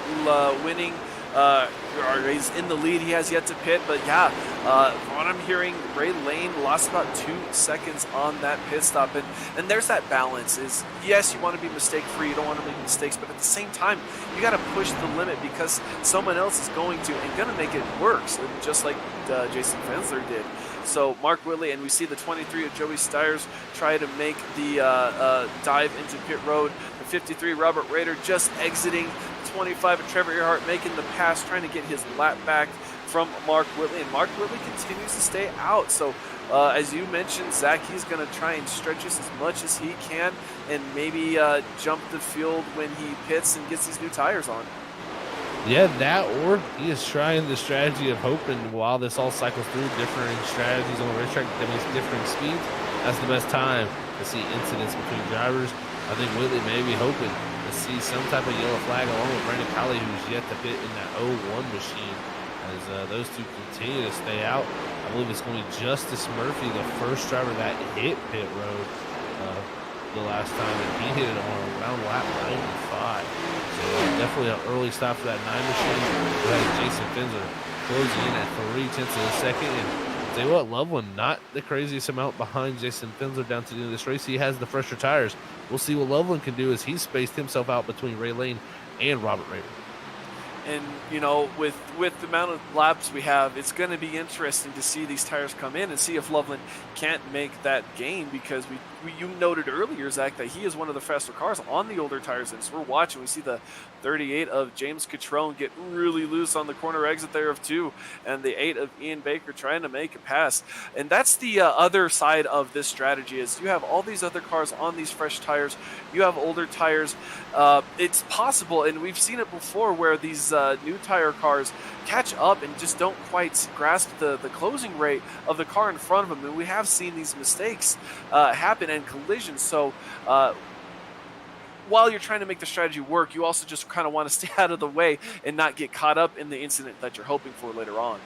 winning. Or he's in the lead. He has yet to pit, but yeah, from what I'm hearing, Ray Lane lost about 2 seconds on that pit stop, and there's that balance. Is yes, you want to be mistake free, you don't want to make mistakes, but at the same time, you got to push the limit because someone else is going to and gonna make it work. So just like Jason Fensler did. So Mark Whitley, and we see the 23 of Joey Stiers try to make the dive into pit road. The 53 Robert Rader just exiting. 25 of Trevor Earhart making the pass, trying to get his lap back from Mark Whitley, and Mark Whitley continues to stay out. So as you mentioned, Zach, he's going to try and stretch us as much as he can and maybe jump the field when he pits and gets these new tires on. Yeah, that, or he is trying the strategy of hoping while this all cycles through different strategies on the racetrack that means different speeds. That's the best time to see incidents between drivers. I think Whitley may be hoping to see some type of yellow flag along with Brandon Colley, who's yet to pit in that 01 machine, as those two continue to stay out. I believe it's going to be Justice Murphy, the first driver that hit pit road the last time, and he hit it on around lap 95. So definitely an early stop for that 9 machine. We had Jason Fensler closing in at 0.3 of a second, and tell you what, Loveland not the craziest amount behind Jason Fensler down to the end of this race. He has the fresher tires. We'll see what Loveland can do as he's spaced himself out between Ray Lane and Robert Rader. And, you know, with the amount of laps we have, it's going to be interesting to see these tires come in and see if Loveland can't make that gain, because you noted earlier, Zach, that he is one of the faster cars on the older tires. And so we're watching. We see the 38 of James Catrone get really loose on the corner exit there of 2, and the 8 of Ian Baker trying to make a pass. And that's the other side of this strategy, is you have all these other cars on these fresh tires. You have older tires. It's possible, and we've seen it before, where these new tire cars catch up and just don't quite grasp the closing rate of the car in front of them. And we have seen these mistakes happen and collisions. So while you're trying to make the strategy work, you also just kind of want to stay out of the way and not get caught up in the incident that you're hoping for later on.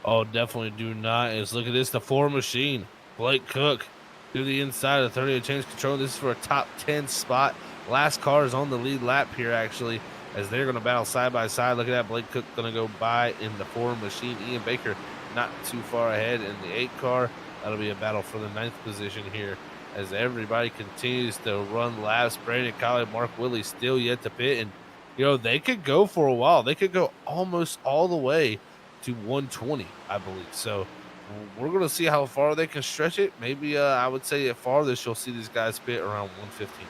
Oh, definitely do not. Is look at this, the 4 machine. Blake Cook through the inside of the 30 of James Control. This is for a top 10 spot. Last car is on the lead lap here, actually, as they're going to battle side by side. Look at that. Blake Cook going to go by in the 4 machine. Ian Baker not too far ahead in the 8 car. That'll be a battle for the 9th position here as everybody continues to run laps. Brandon Colley, Mark Whitley still yet to pit. And, you know, they could go for a while. They could go almost all the way to 120, I believe. So we're going to see how far they can stretch it. Maybe I would say at farthest you'll see these guys pit around 115.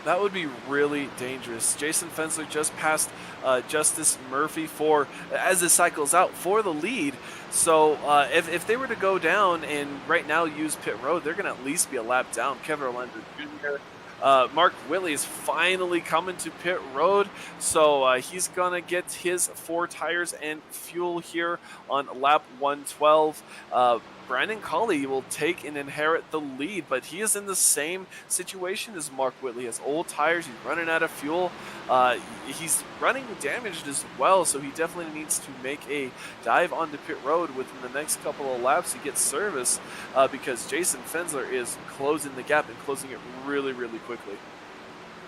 That would be really dangerous. Jason Fensler just passed Justice Murphy as it cycles out, for the lead. So if they were to go down and right now use pit road, they're going to at least be a lap down. Kevin Orlando Jr., Mark Whitley is finally coming to pit road, so he's going to get his 4 tires and fuel here on lap 112. Brandon Colley will take and inherit the lead, but he is in the same situation as Mark Whitley. He has old tires, he's running out of fuel, he's running damaged as well, so he definitely needs to make a dive onto pit road within the next couple of laps to get service, because Jason Fensler is closing the gap and closing it really, really quickly.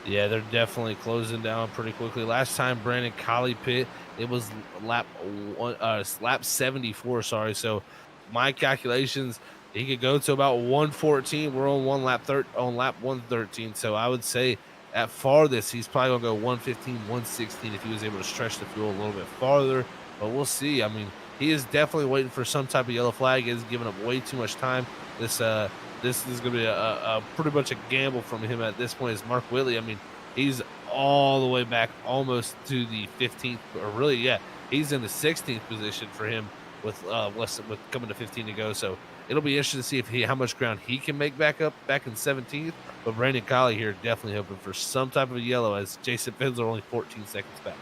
Yeah, they're definitely closing down pretty quickly. Last time Brandon Colley pit, it was lap 74, sorry, so my calculations, he could go to about 114. We're on lap 113. So I would say at farthest, he's probably going to go 115, 116 if he was able to stretch the fuel a little bit farther. But we'll see. I mean, he is definitely waiting for some type of yellow flag. He is giving up way too much time. This is going to be a pretty much a gamble from him at this point. Is Mark Whitley. I mean, he's all the way back almost to the 15th, or really, yeah, he's in the 16th position for him. With coming to 15 to go, so it'll be interesting to see how much ground he can make back in 17th. But Brandon Colley here definitely hoping for some type of yellow, as Jason Fensler only 14 seconds back.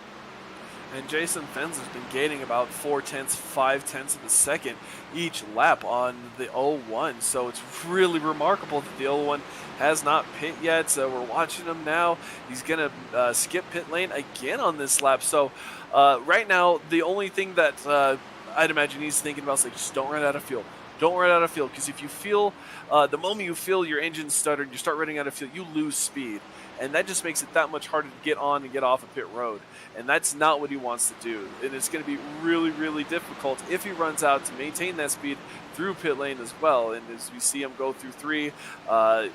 And Jason Fensler's been gaining about 5/10 of a second each lap on the 01. So it's really remarkable that the 01 has not pit yet. So we're watching him now. He's going to skip pit lane again on this lap. So right now, the only thing that I'd imagine he's thinking about is, like, just don't run out of fuel. Don't run out of fuel, because if you feel, the moment you feel your engine stuttered, you start running out of fuel, you lose speed. And that just makes it that much harder to get on and get off a pit road. And that's not what he wants to do. And it's going to be really, really difficult if he runs out to maintain that speed through pit lane as well. And as we see him go through 3,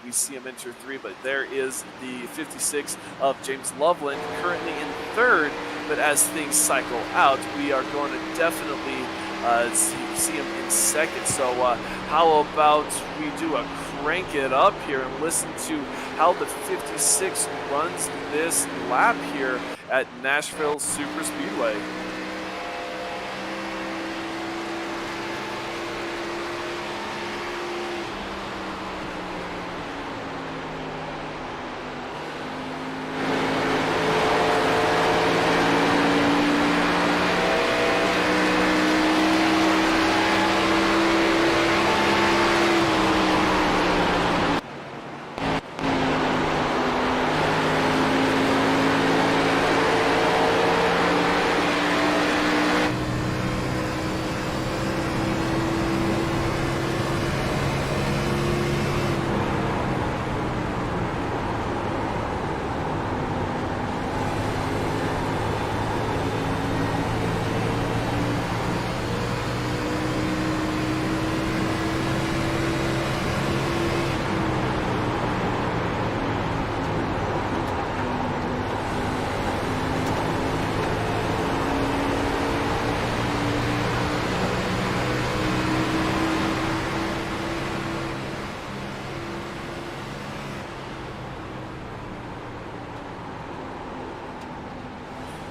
we see him enter 3, but there is the 56 of James Loveland currently in 3rd. But as things cycle out, we are going to definitely see him in 2nd. So how about we do a crank it up here and listen to how the 56 runs this lap here at Nashville Super Speedway.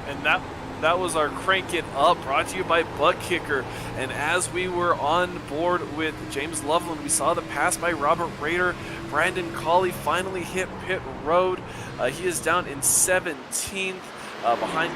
And that was our Crank It Up, brought to you by ButtKicker. And as we were on board with James Loveland, we saw the pass by Robert Rader. Brandon Colley finally hit pit road. He is down in 17th. Behind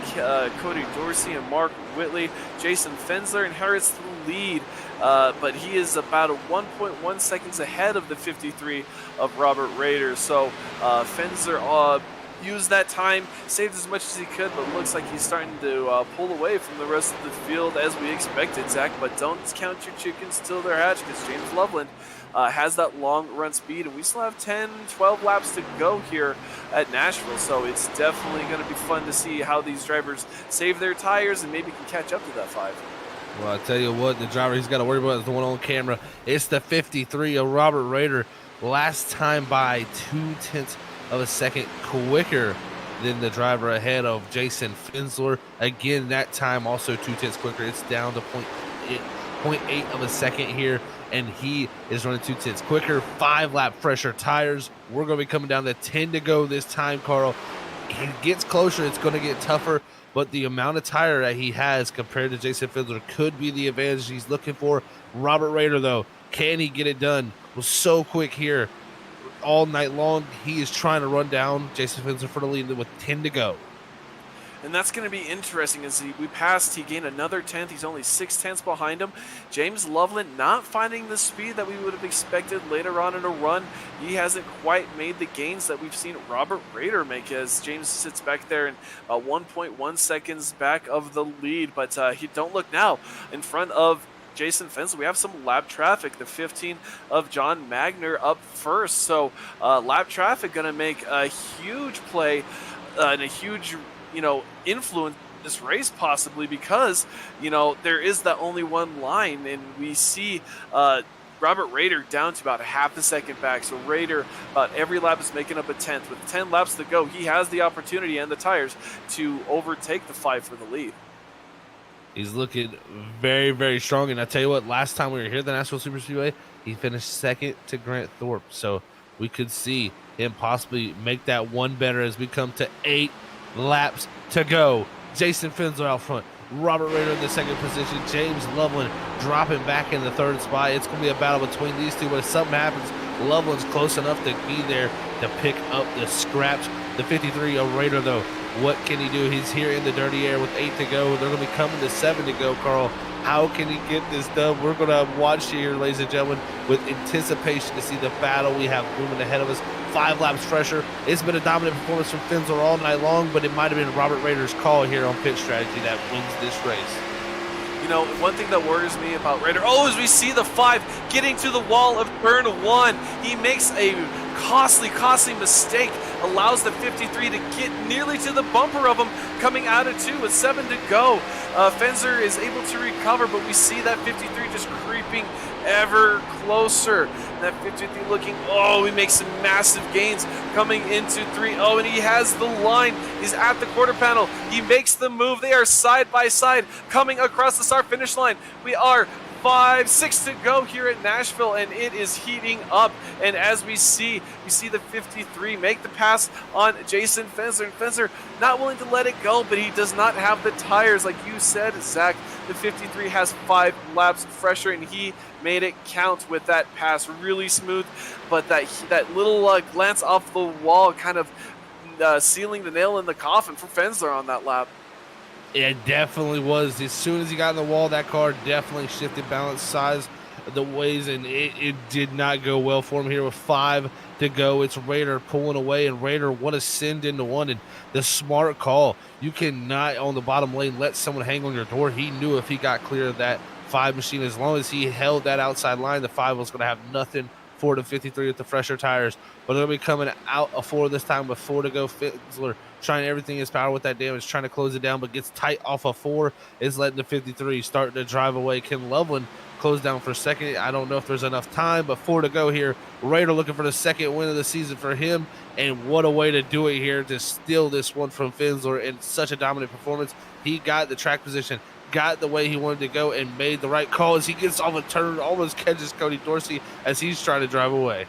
Cody Dorsey and Mark Whitley. Jason Fensler inherits the lead, but he is about 1.1 seconds ahead of the 53 of Robert Rader. So Fensler used that time, saved as much as he could, but looks like he's starting to pull away from the rest of the field as we expected, Zach. But don't count your chickens till they're hatched, because James Loveland has that long run speed, and we still have 10, 12 laps to go here at Nashville. So it's definitely going to be fun to see how these drivers save their tires and maybe can catch up to that 5. Well, I tell you what, the driver he's got to worry about is the one on camera. It's the 53 of Robert Rader. Last time by 0.2 of a second quicker than the driver ahead of Jason Fensler. Again, that time also 0.2 quicker. It's down to 0.8 of a second here, and he is running 0.2 quicker. 5-lap fresher tires. We're going to be coming down to 10 to go this time, Carl. He gets closer. It's going to get tougher, but the amount of tire that he has compared to Jason Fensler could be the advantage he's looking for. Robert Rader, though, can he get it done? Was so quick here all night long. He is trying to run down Jason Fensler for the lead with 10 to go. And that's going to be interesting as he gained another 10th. He's only 6/10 behind him. James Loveland not finding the speed that we would have expected later on in a run. He hasn't quite made the gains that we've seen Robert Rader make, as James sits back there and 1.1 seconds back of the lead. But he don't look now in front of Jason Fensler. We have some lap traffic. The 15 of John Magner up first. So lap traffic going to make a huge play and a huge influence this race, possibly, because there is that only one line, and we see Robert Rader down to about half a second back. So Rader, about every lap, is making up a 10th. With 10 laps to go, he has the opportunity and the tires to overtake the 5 for the lead. He's looking very, very strong. And I tell you what, last time we were here at the Nashville Super Speedway, he finished second to Grant Thorpe. So we could see him possibly make that one better as we come to 8 laps to go. Jason Fensler out front. Robert Rader in the second position. James Loveland dropping back in the third spot. It's going to be a battle between these two, but if something happens, Loveland's close enough to be there to pick up the scraps. The 53 of Rader, though, what can he do? He's here in the dirty air with 8 to go. They're going to be coming to 7 to go, Carl. How can he get this done? We're going to watch here, ladies and gentlemen, with anticipation to see the battle we have moving ahead of us. 5 laps fresher. It's been a dominant performance from Fensler all night long, but it might have been Robert Rader's call here on pit strategy that wins this race. You know, one thing that worries me about Raider, oh, is we see the 5 getting to the wall of turn 1. He makes a costly mistake, allows the 53 to get nearly to the bumper of him coming out of 2 with 7 to go. Fenzer is able to recover, but we see that 53 just creeping ever closer. That 53 looking, oh, he makes some massive gains coming into 3. Oh, and he has the line. He's at the quarter panel. He makes the move. They are side by side coming across the start finish line. We are 5-6 to go here at Nashville, and it is heating up. And as we see the 53 make the pass on Jason Fenzer, and Fenzer not willing to let it go, but he does not have the tires. Like you said, Zach, the 53 has 5 laps fresher, and he made it count with that pass. Really smooth, but that little glance off the wall kind of sealing the nail in the coffin for Fenzer on that lap. It definitely was. As soon as he got in the wall, that car definitely shifted balance, size, the ways, and it did not go well for him here with 5 to go. It's Raider pulling away, and Raider, what a send into 1, and the smart call. You cannot, on the bottom lane, let someone hang on your door. He knew if he got clear of that 5 machine, as long as he held that outside line, the 5 was going to have nothing for the 53 with the fresher tires. But they're going to be coming out of 4 this time with 4 to go. Fitzler trying everything in his power with that damage, trying to close it down, but gets tight off of 4, is letting the 53 starting to drive away. Ken Loveland close down for a second. I don't know if there's enough time, but 4 to go here. Raider looking for the second win of the season for him, and what a way to do it here to steal this one from Finsler in such a dominant performance. He got the track position, got the way he wanted to go, and made the right call as he gets off a turn, almost catches Cody Dorsey as he's trying to drive away.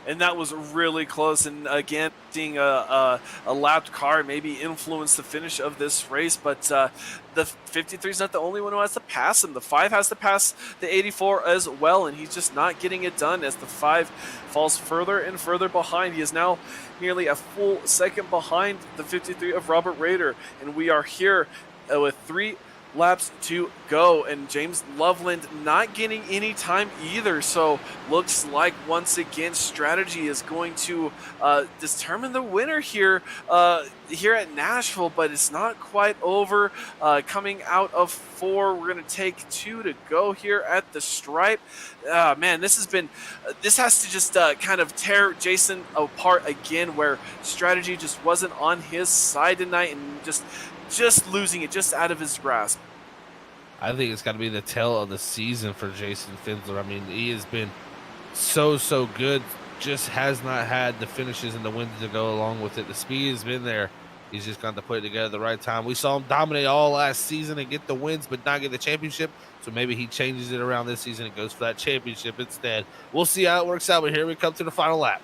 And that was really close. And again, seeing a lapped car maybe influence the finish of this race. But the 53 is not the only one who has to pass him. The 5 has to pass the 84 as well, and he's just not getting it done as the 5 falls further and further behind. He is now nearly a full second behind the 53 of Robert Raider, and we are here with 3 laps to go, and James Loveland not getting any time either. So looks like once again strategy is going to determine the winner here at Nashville, but it's not quite over. Coming out of 4, we're going to take 2 to go here at the stripe. Man, this has to just kind of tear Jason apart again, where strategy just wasn't on his side tonight, and just losing it just out of his grasp. I think it's got to be the tale of the season for Jason Finsler. I mean, he has been so good, just has not had the finishes and the wins to go along with it. The speed has been there. He's just got to put it together at the right time. We saw him dominate all last season and get the wins, but not get the championship. So maybe he changes it around this season and goes for that championship instead. We'll see how it works out, but here we come to the final lap.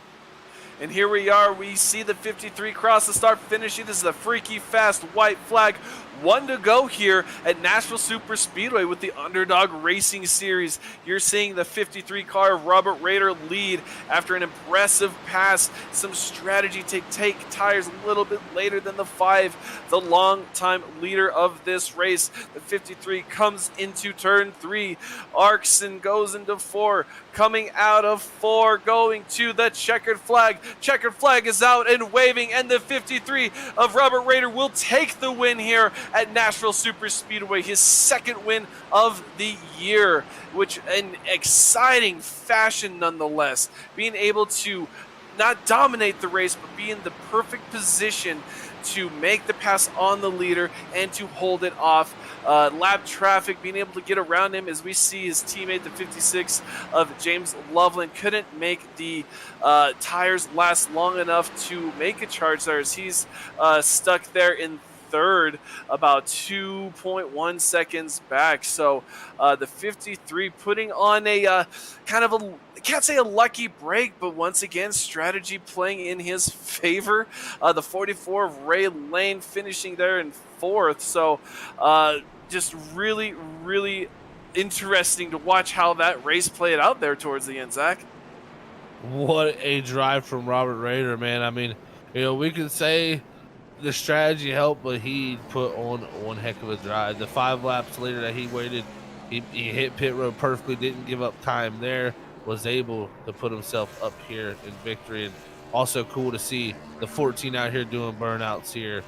And here we are. We see the 53 cross the start finishing. This is a freaky fast white flag. 1 to go here at Nashville Super Speedway with the Underdog Racing Series. You're seeing the 53 car of Robert Raider lead after an impressive pass. Some strategy to take tires a little bit later than the 5, the long-time leader of this race. The 53 comes into turn 3. Arcs and goes into 4. Coming out of 4, going to the checkered flag. Checkered flag is out and waving, and the 53 of Robert Raider will take the win here at Nashville Super Speedway, his 2nd win of the year, which an exciting fashion nonetheless. Being able to not dominate the race, but be in the perfect position to make the pass on the leader and to hold it off. Lap traffic, being able to get around him, as we see his teammate, the 56 of James Loveland, couldn't make the tires last long enough to make a charge there, as he's stuck there in 3rd, about 2.1 seconds back. So the 53 putting on a kind of a, I can't say a lucky break, but once again, strategy playing in his favor. The 44 of Ray Lane finishing there in 4th. So just really interesting to watch how that race played out there towards the end, Zach. What a drive from Robert Raider, man. I mean, we could say the strategy helped, but he put on one heck of a drive. The 5 laps later that he waited, he hit pit road perfectly, didn't give up time there, was able to put himself up here in victory. And also cool to see the 14 out here doing burnouts here.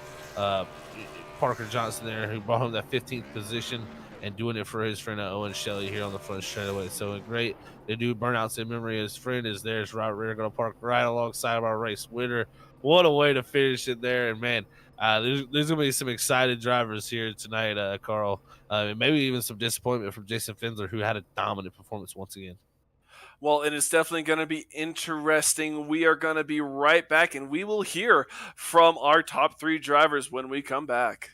Parker Johnson there, who brought him that 15th position, and doing it for his friend Owen Shelley here on the front straightaway. So a great to do burnouts in memory of his friend is there's Robert Rear going to park right alongside of our race winner. What a way to finish it there. And man, there's going to be some excited drivers here tonight, Carl. And maybe even some disappointment from Jason Finsler, who had a dominant performance once again. Well, and it's definitely going to be interesting. We are going to be right back, and we will hear from our top 3 drivers when we come back.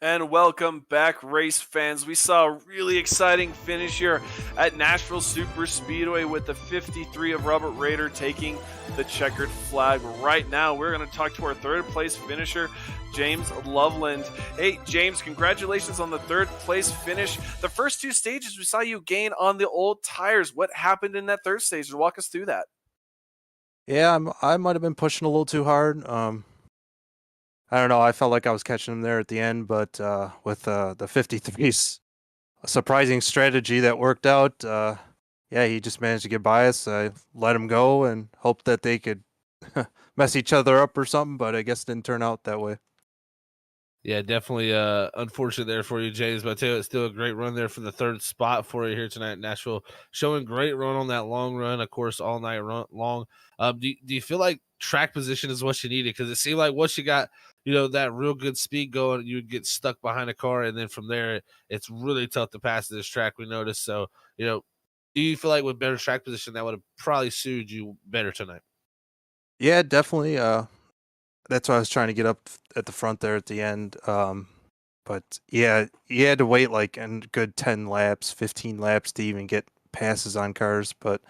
And welcome back, race fans. We saw a really exciting finish here at Nashville Super Speedway with the 53 of Robert Rader taking the checkered flag. Right now, we're going to talk to our third place finisher, James Loveland. Hey, James, congratulations on the third place finish. The first 2 stages, we saw you gain on the old tires. What happened in that third stage? Walk us through that. Yeah, I might have been pushing a little too hard. I don't know. I felt like I was catching him there at the end, but with the 53's a surprising strategy that worked out. Yeah, he just managed to get by us. I let him go and hoped that they could mess each other up or something, but I guess it didn't turn out that way. Yeah, definitely unfortunate there for you, James. But I tell you, it's still a great run there for the third spot for you here tonight in Nashville. Showing great run on that long run, of course, all night long. Do you feel like track position is what you needed? Because it seemed like once you got, that real good speed going, you would get stuck behind a car. And then from there, it's really tough to pass this track, we noticed. So, do you feel like with better track position, that would have probably suited you better tonight? Yeah, definitely. That's why I was trying to get up at the front there at the end. But yeah, you had to wait like a good 10 laps, 15 laps to even get passes on cars. But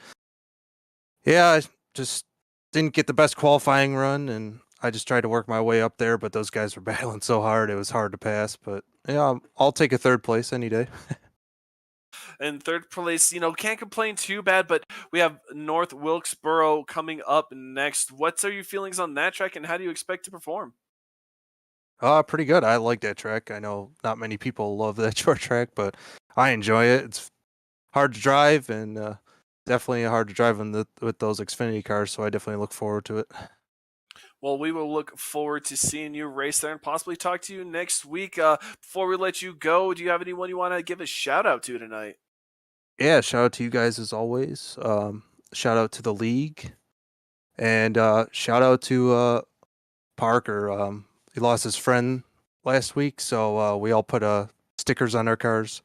yeah, I just didn't get the best qualifying run, and I just tried to work my way up there. But those guys were battling so hard, it was hard to pass. But yeah, I'll take a third place any day. In third place, can't complain too bad, but we have North Wilkesboro coming up next. What are your feelings on that track, and how do you expect to perform? Pretty good. I like that track. I know not many people love that short track, but I enjoy it. It's hard to drive, and definitely hard to drive with those Xfinity cars. So I definitely look forward to it. Well, we will look forward to seeing you race there and possibly talk to you next week. Before we let you go, do you have anyone you want to give a shout out to tonight? Yeah, shout out to you guys as always. Shout out to the league, and shout out to Parker. He lost his friend last week, so we all put stickers on our cars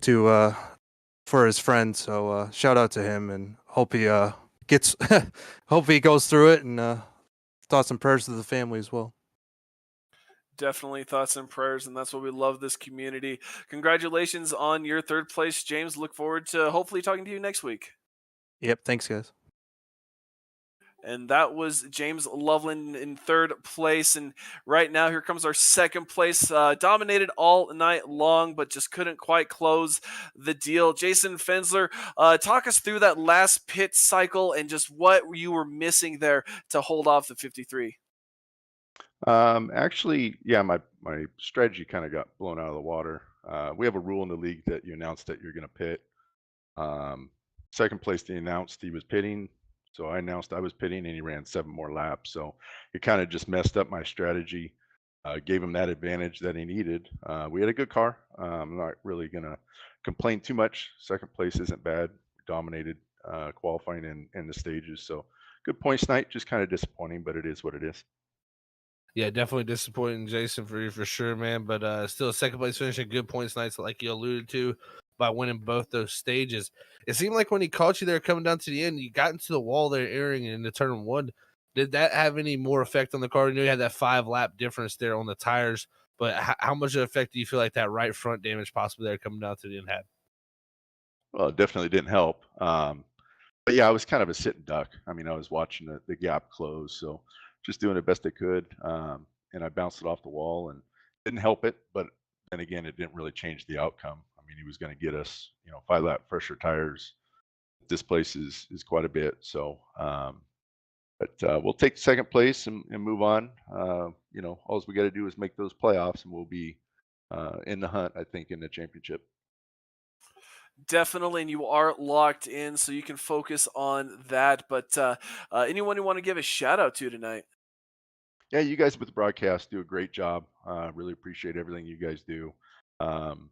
to for his friend. So shout out to him, and hope he gets hope he goes through it, and thoughts and prayers to the family as well. Definitely thoughts and prayers, and that's what we love this community. Congratulations on your third place, James. Look forward to hopefully talking to you next week. Yep, thanks guys. And that was James Loveland in third place. And right now, here comes our second place. Dominated all night long, but just couldn't quite close the deal. Jason Fensler, talk us through that last pit cycle and just what you were missing there to hold off the 53. Actually, yeah, my strategy kind of got blown out of the water. We have a rule in the league that you announce that you're going to pit. Um, Second place, they announced he was pitting, so I announced I was pitting, and he ran 7 more laps. So it kind of just messed up my strategy. Gave him that advantage that he needed. We had a good car. I'm not really gonna complain too much. Second place isn't bad. We dominated qualifying in the stages, so good points night. Just kind of disappointing, but it is what it is. Yeah, definitely disappointing, Jason, for you for sure, man. But still, second place finish and good points nights, like you alluded to, by winning both those stages. It seemed like when he caught you there coming down to the end, you got into the wall there, airing into turn one. Did that have any more effect on the car? You know, you had that 5 lap difference there on the tires, but how much of an effect do you feel like that right front damage possibly there coming down to the end had? Well, it definitely didn't help. But yeah, I was kind of a sitting duck. I mean, I was watching the gap close, so just doing the best I could. And I bounced it off the wall and didn't help it. But then again, it didn't really change the outcome. I mean, he was going to get us, 5 lap fresher tires. This place is quite a bit. So, but we'll take second place and move on. All we got to do is make those playoffs, and we'll be in the hunt, I think, in the championship. Definitely, and you are locked in, so you can focus on that. But anyone you want to give a shout out to tonight? Yeah, you guys with the broadcast do a great job. Really appreciate everything you guys do. Um,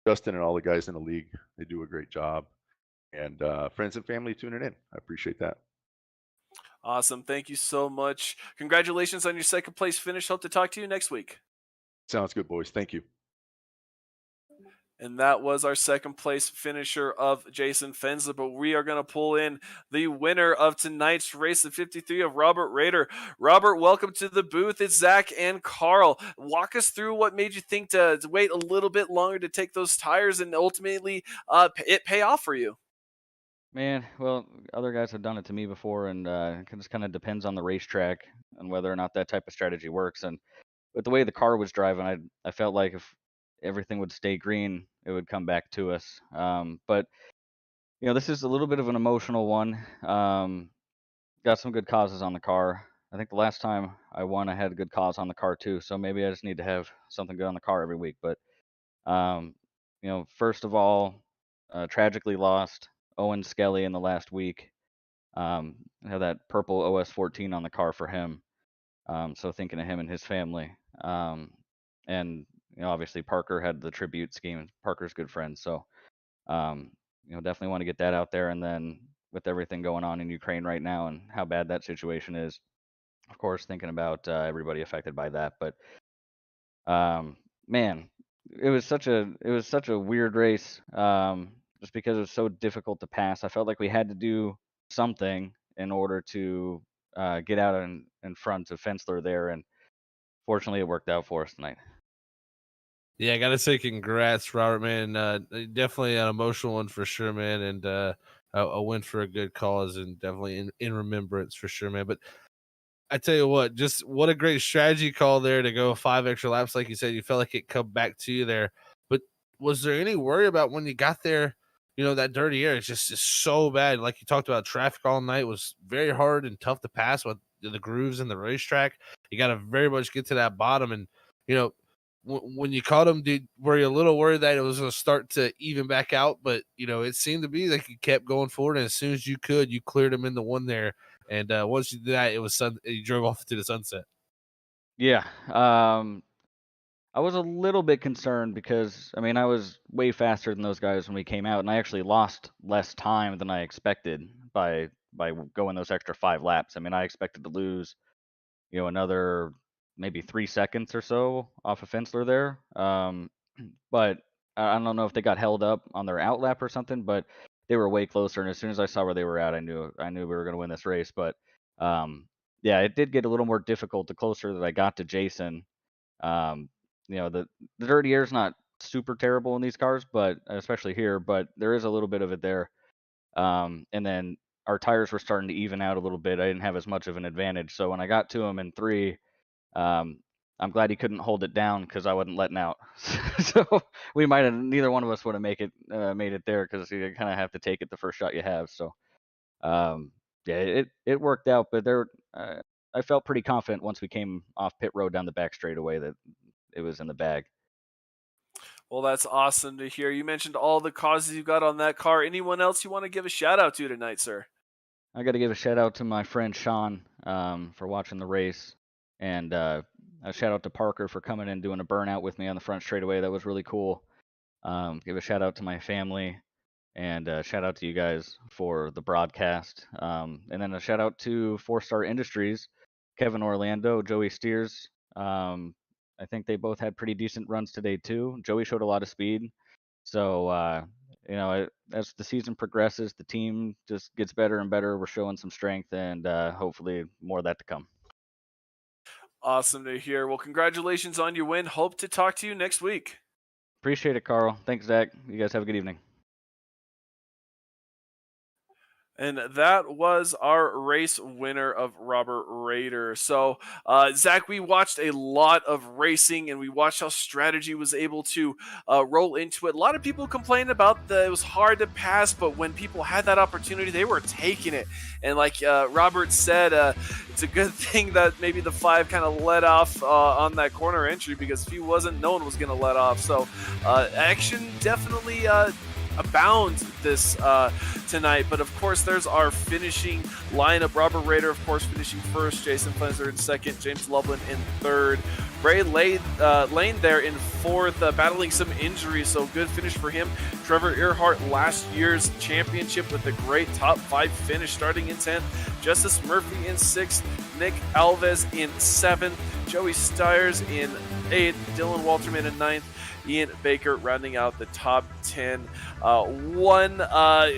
Justin and all the guys in the league, they do a great job. And friends and family tuning in. I appreciate that. Awesome. Thank you so much. Congratulations on your second place finish. Hope to talk to you next week. Sounds good, boys. Thank you. And that was our second place finisher of Jason Fensler. But we are going to pull in the winner of tonight's race, the 53 of Robert Rader. Robert, welcome to the booth. It's Zach and Carl. Walk us through what made you think to wait a little bit longer to take those tires and ultimately it pay off for you. Man, well, other guys have done it to me before, and it just kind of depends on the racetrack and whether or not that type of strategy works. And with the way the car was driving, I felt like if everything would stay green, it would come back to us. But this is a little bit of an emotional one. Got some good causes on the car. I think the last time I won, I had a good cause on the car too. So maybe I just need to have something good on the car every week. But um, first of all, tragically lost Owen Skelly in the last week. I have that purple OS 14 on the car for him. So thinking of him and his family. And obviously Parker had the tribute scheme. Parker's good friends, so definitely want to get that out there. And then with everything going on in Ukraine right now and how bad that situation is, of course, thinking about everybody affected by that. But man, it was such a weird race. Just because it was so difficult to pass, I felt like we had to do something in order to get out in front of Fensler there, and fortunately, it worked out for us tonight. Yeah, I gotta say congrats, Robert, man. Definitely an emotional one for sure, man, and a win for a good cause, and definitely in remembrance for sure, man. But I tell you what, just what a great strategy call there to go 5 extra laps, like you said. You felt like it come back to you there. But was there any worry about when you got there? That dirty air is so bad. Like you talked about, traffic all night was very hard and tough to pass with the grooves in the racetrack. You got to very much get to that bottom, and you know when you caught him, were you a little worried that it was going to start to even back out? But it seemed to be like you kept going forward, and as soon as you could, you cleared him into one there. And once you did that, it was you drove off to the sunset. Yeah, I was a little bit concerned because I mean I was way faster than those guys when we came out, and I actually lost less time than I expected by going those extra 5 laps. I mean I expected to lose another maybe 3 seconds or so off of Fensler there. But I don't know if they got held up on their outlap or something, but they were way closer. And as soon as I saw where they were at, I knew we were going to win this race. But yeah, it did get a little more difficult the closer that I got to Jason. Um, the dirty air is not super terrible in these cars, but especially here, but there is a little bit of it there. And then our tires were starting to even out a little bit. I didn't have as much of an advantage. So when I got to him in 3, I'm glad he couldn't hold it down because I wasn't letting out. So we might have, neither one of us would have made it there, because you kind of have to take it the first shot you have. So yeah, it worked out, but I felt pretty confident once we came off pit road down the back straightaway that it was in the bag. Well, that's awesome to hear. You mentioned all the causes you got on that car. Anyone else you want to give a shout out to tonight, sir? I got to give a shout out to my friend Sean for watching the race, and a shout out to Parker for coming and doing a burnout with me on the front straightaway. That was really cool. Give a shout out to my family, and shout out to you guys for the broadcast. And then a shout out to 4-Star Industries, Kevin Orlando, Joey Steers. I think they both had pretty decent runs today too. Joey showed a lot of speed. So, as the season progresses, the team just gets better and better. We're showing some strength, and hopefully more of that to come. Awesome to hear. Well, congratulations on your win. Hope to talk to you next week. Appreciate it, Carl. Thanks, Zach. You guys have a good evening. And that was our race winner of Robert Rader. So, Zach, we watched a lot of racing, and we watched how strategy was able to roll into it. A lot of people complained about that it was hard to pass, but when people had that opportunity, they were taking it. And like Robert said, it's a good thing that maybe the 5 kind of let off on that corner entry, because if he wasn't, no one was going to let off. So, action definitely abound this tonight. But of course, there's our finishing lineup. Robert Rader, of course, finishing first. Jason Flenser in second. James Loveland in third. Bray Lane there in fourth, battling some injuries, so good finish for him. Trevor Earhart, last year's championship, with a great top 5 finish, starting in 10th. Justice Murphy in 6th. Nick Alves in 7th. Joey Stiers in 8th. Dylan Walterman in 9th. Ian Baker rounding out the top 10. One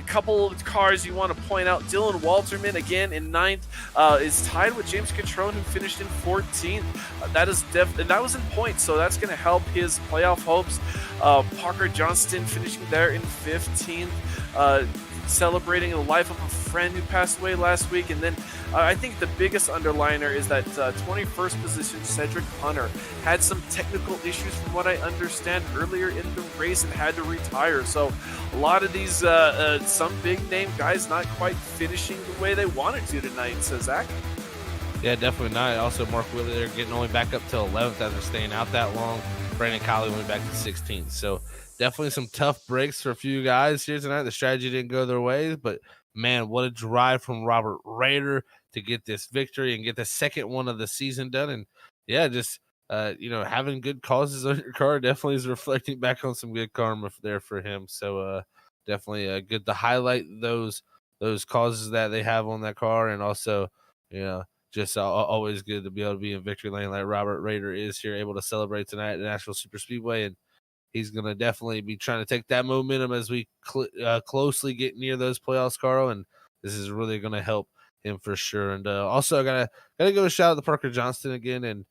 couple of cars you want to point out. Dylan Walterman, again in 9th, is tied with James Catrone, who finished in 14th. That was in points, so that's going to help his playoff hopes. Parker Johnston finishing there in 15th. Celebrating the life of a friend who passed away last week. And then I think the biggest underliner is that 21st position Cedric Hunter had some technical issues, from what I understand, earlier in the race and had to retire. So a lot of these some big name guys not quite finishing the way they wanted to tonight. So Zach? Yeah, definitely not. Also, Mark Willey there getting only back up to 11th after staying out that long. Brandon Colley went back to 16th. So definitely some tough breaks for a few guys here tonight. The strategy didn't go their ways, but man, what a drive from Robert Rader to get this victory and get the second one of the season done. And yeah, just having good causes on your car definitely is reflecting back on some good karma there for him. So definitely good to highlight those causes that they have on that car, and also just always good to be able to be in victory lane like Robert Rader is here, able to celebrate tonight at the Nashville Super Speedway. And he's going to definitely be trying to take that momentum as we closely get near those playoffs, Carl. And this is really going to help him for sure. And also, I gotta go shout out to Parker Johnston again, and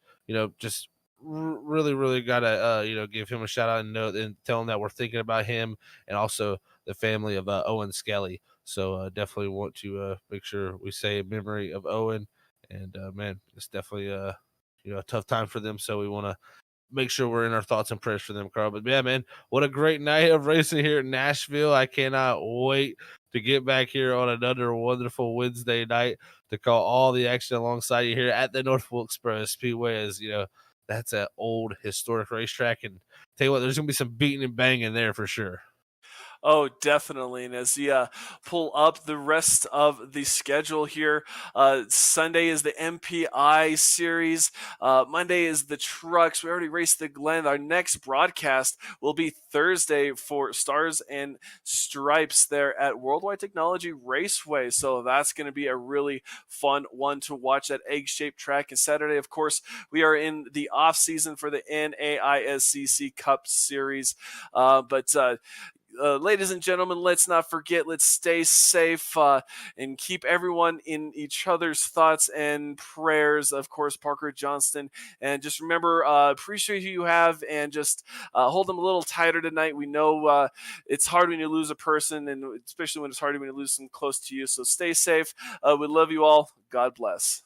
just really gotta give him a shout out and tell him that we're thinking about him, and also the family of Owen Skelly. So definitely want to make sure we say in memory of Owen. And man, it's definitely a tough time for them. So we want to make sure we're in our thoughts and prayers for them, Carl. But yeah, man, what a great night of racing here in Nashville. I cannot wait to get back here on another wonderful Wednesday night to call all the action alongside you here at the Northville Express Speedway. As that's an old historic racetrack, and tell you what, there's gonna be some beating and banging there for sure. Oh, definitely. And as you pull up the rest of the schedule here, Sunday is the MPI series. Monday is the trucks. We already raced the Glen. Our next broadcast will be Thursday for Stars and Stripes there at Worldwide Technology Raceway. So that's going to be a really fun one to watch, that egg-shaped track. And Saturday, of course, we are in the off season for the NAISCC Cup Series. But ladies and gentlemen, let's not forget, let's stay safe and keep everyone in each other's thoughts and prayers. Of course, Parker Johnston. And just remember, appreciate who you have and just hold them a little tighter tonight. We know it's hard when you lose a person, and especially when it's hard when you lose them close to you. So stay safe. We love you all. God bless.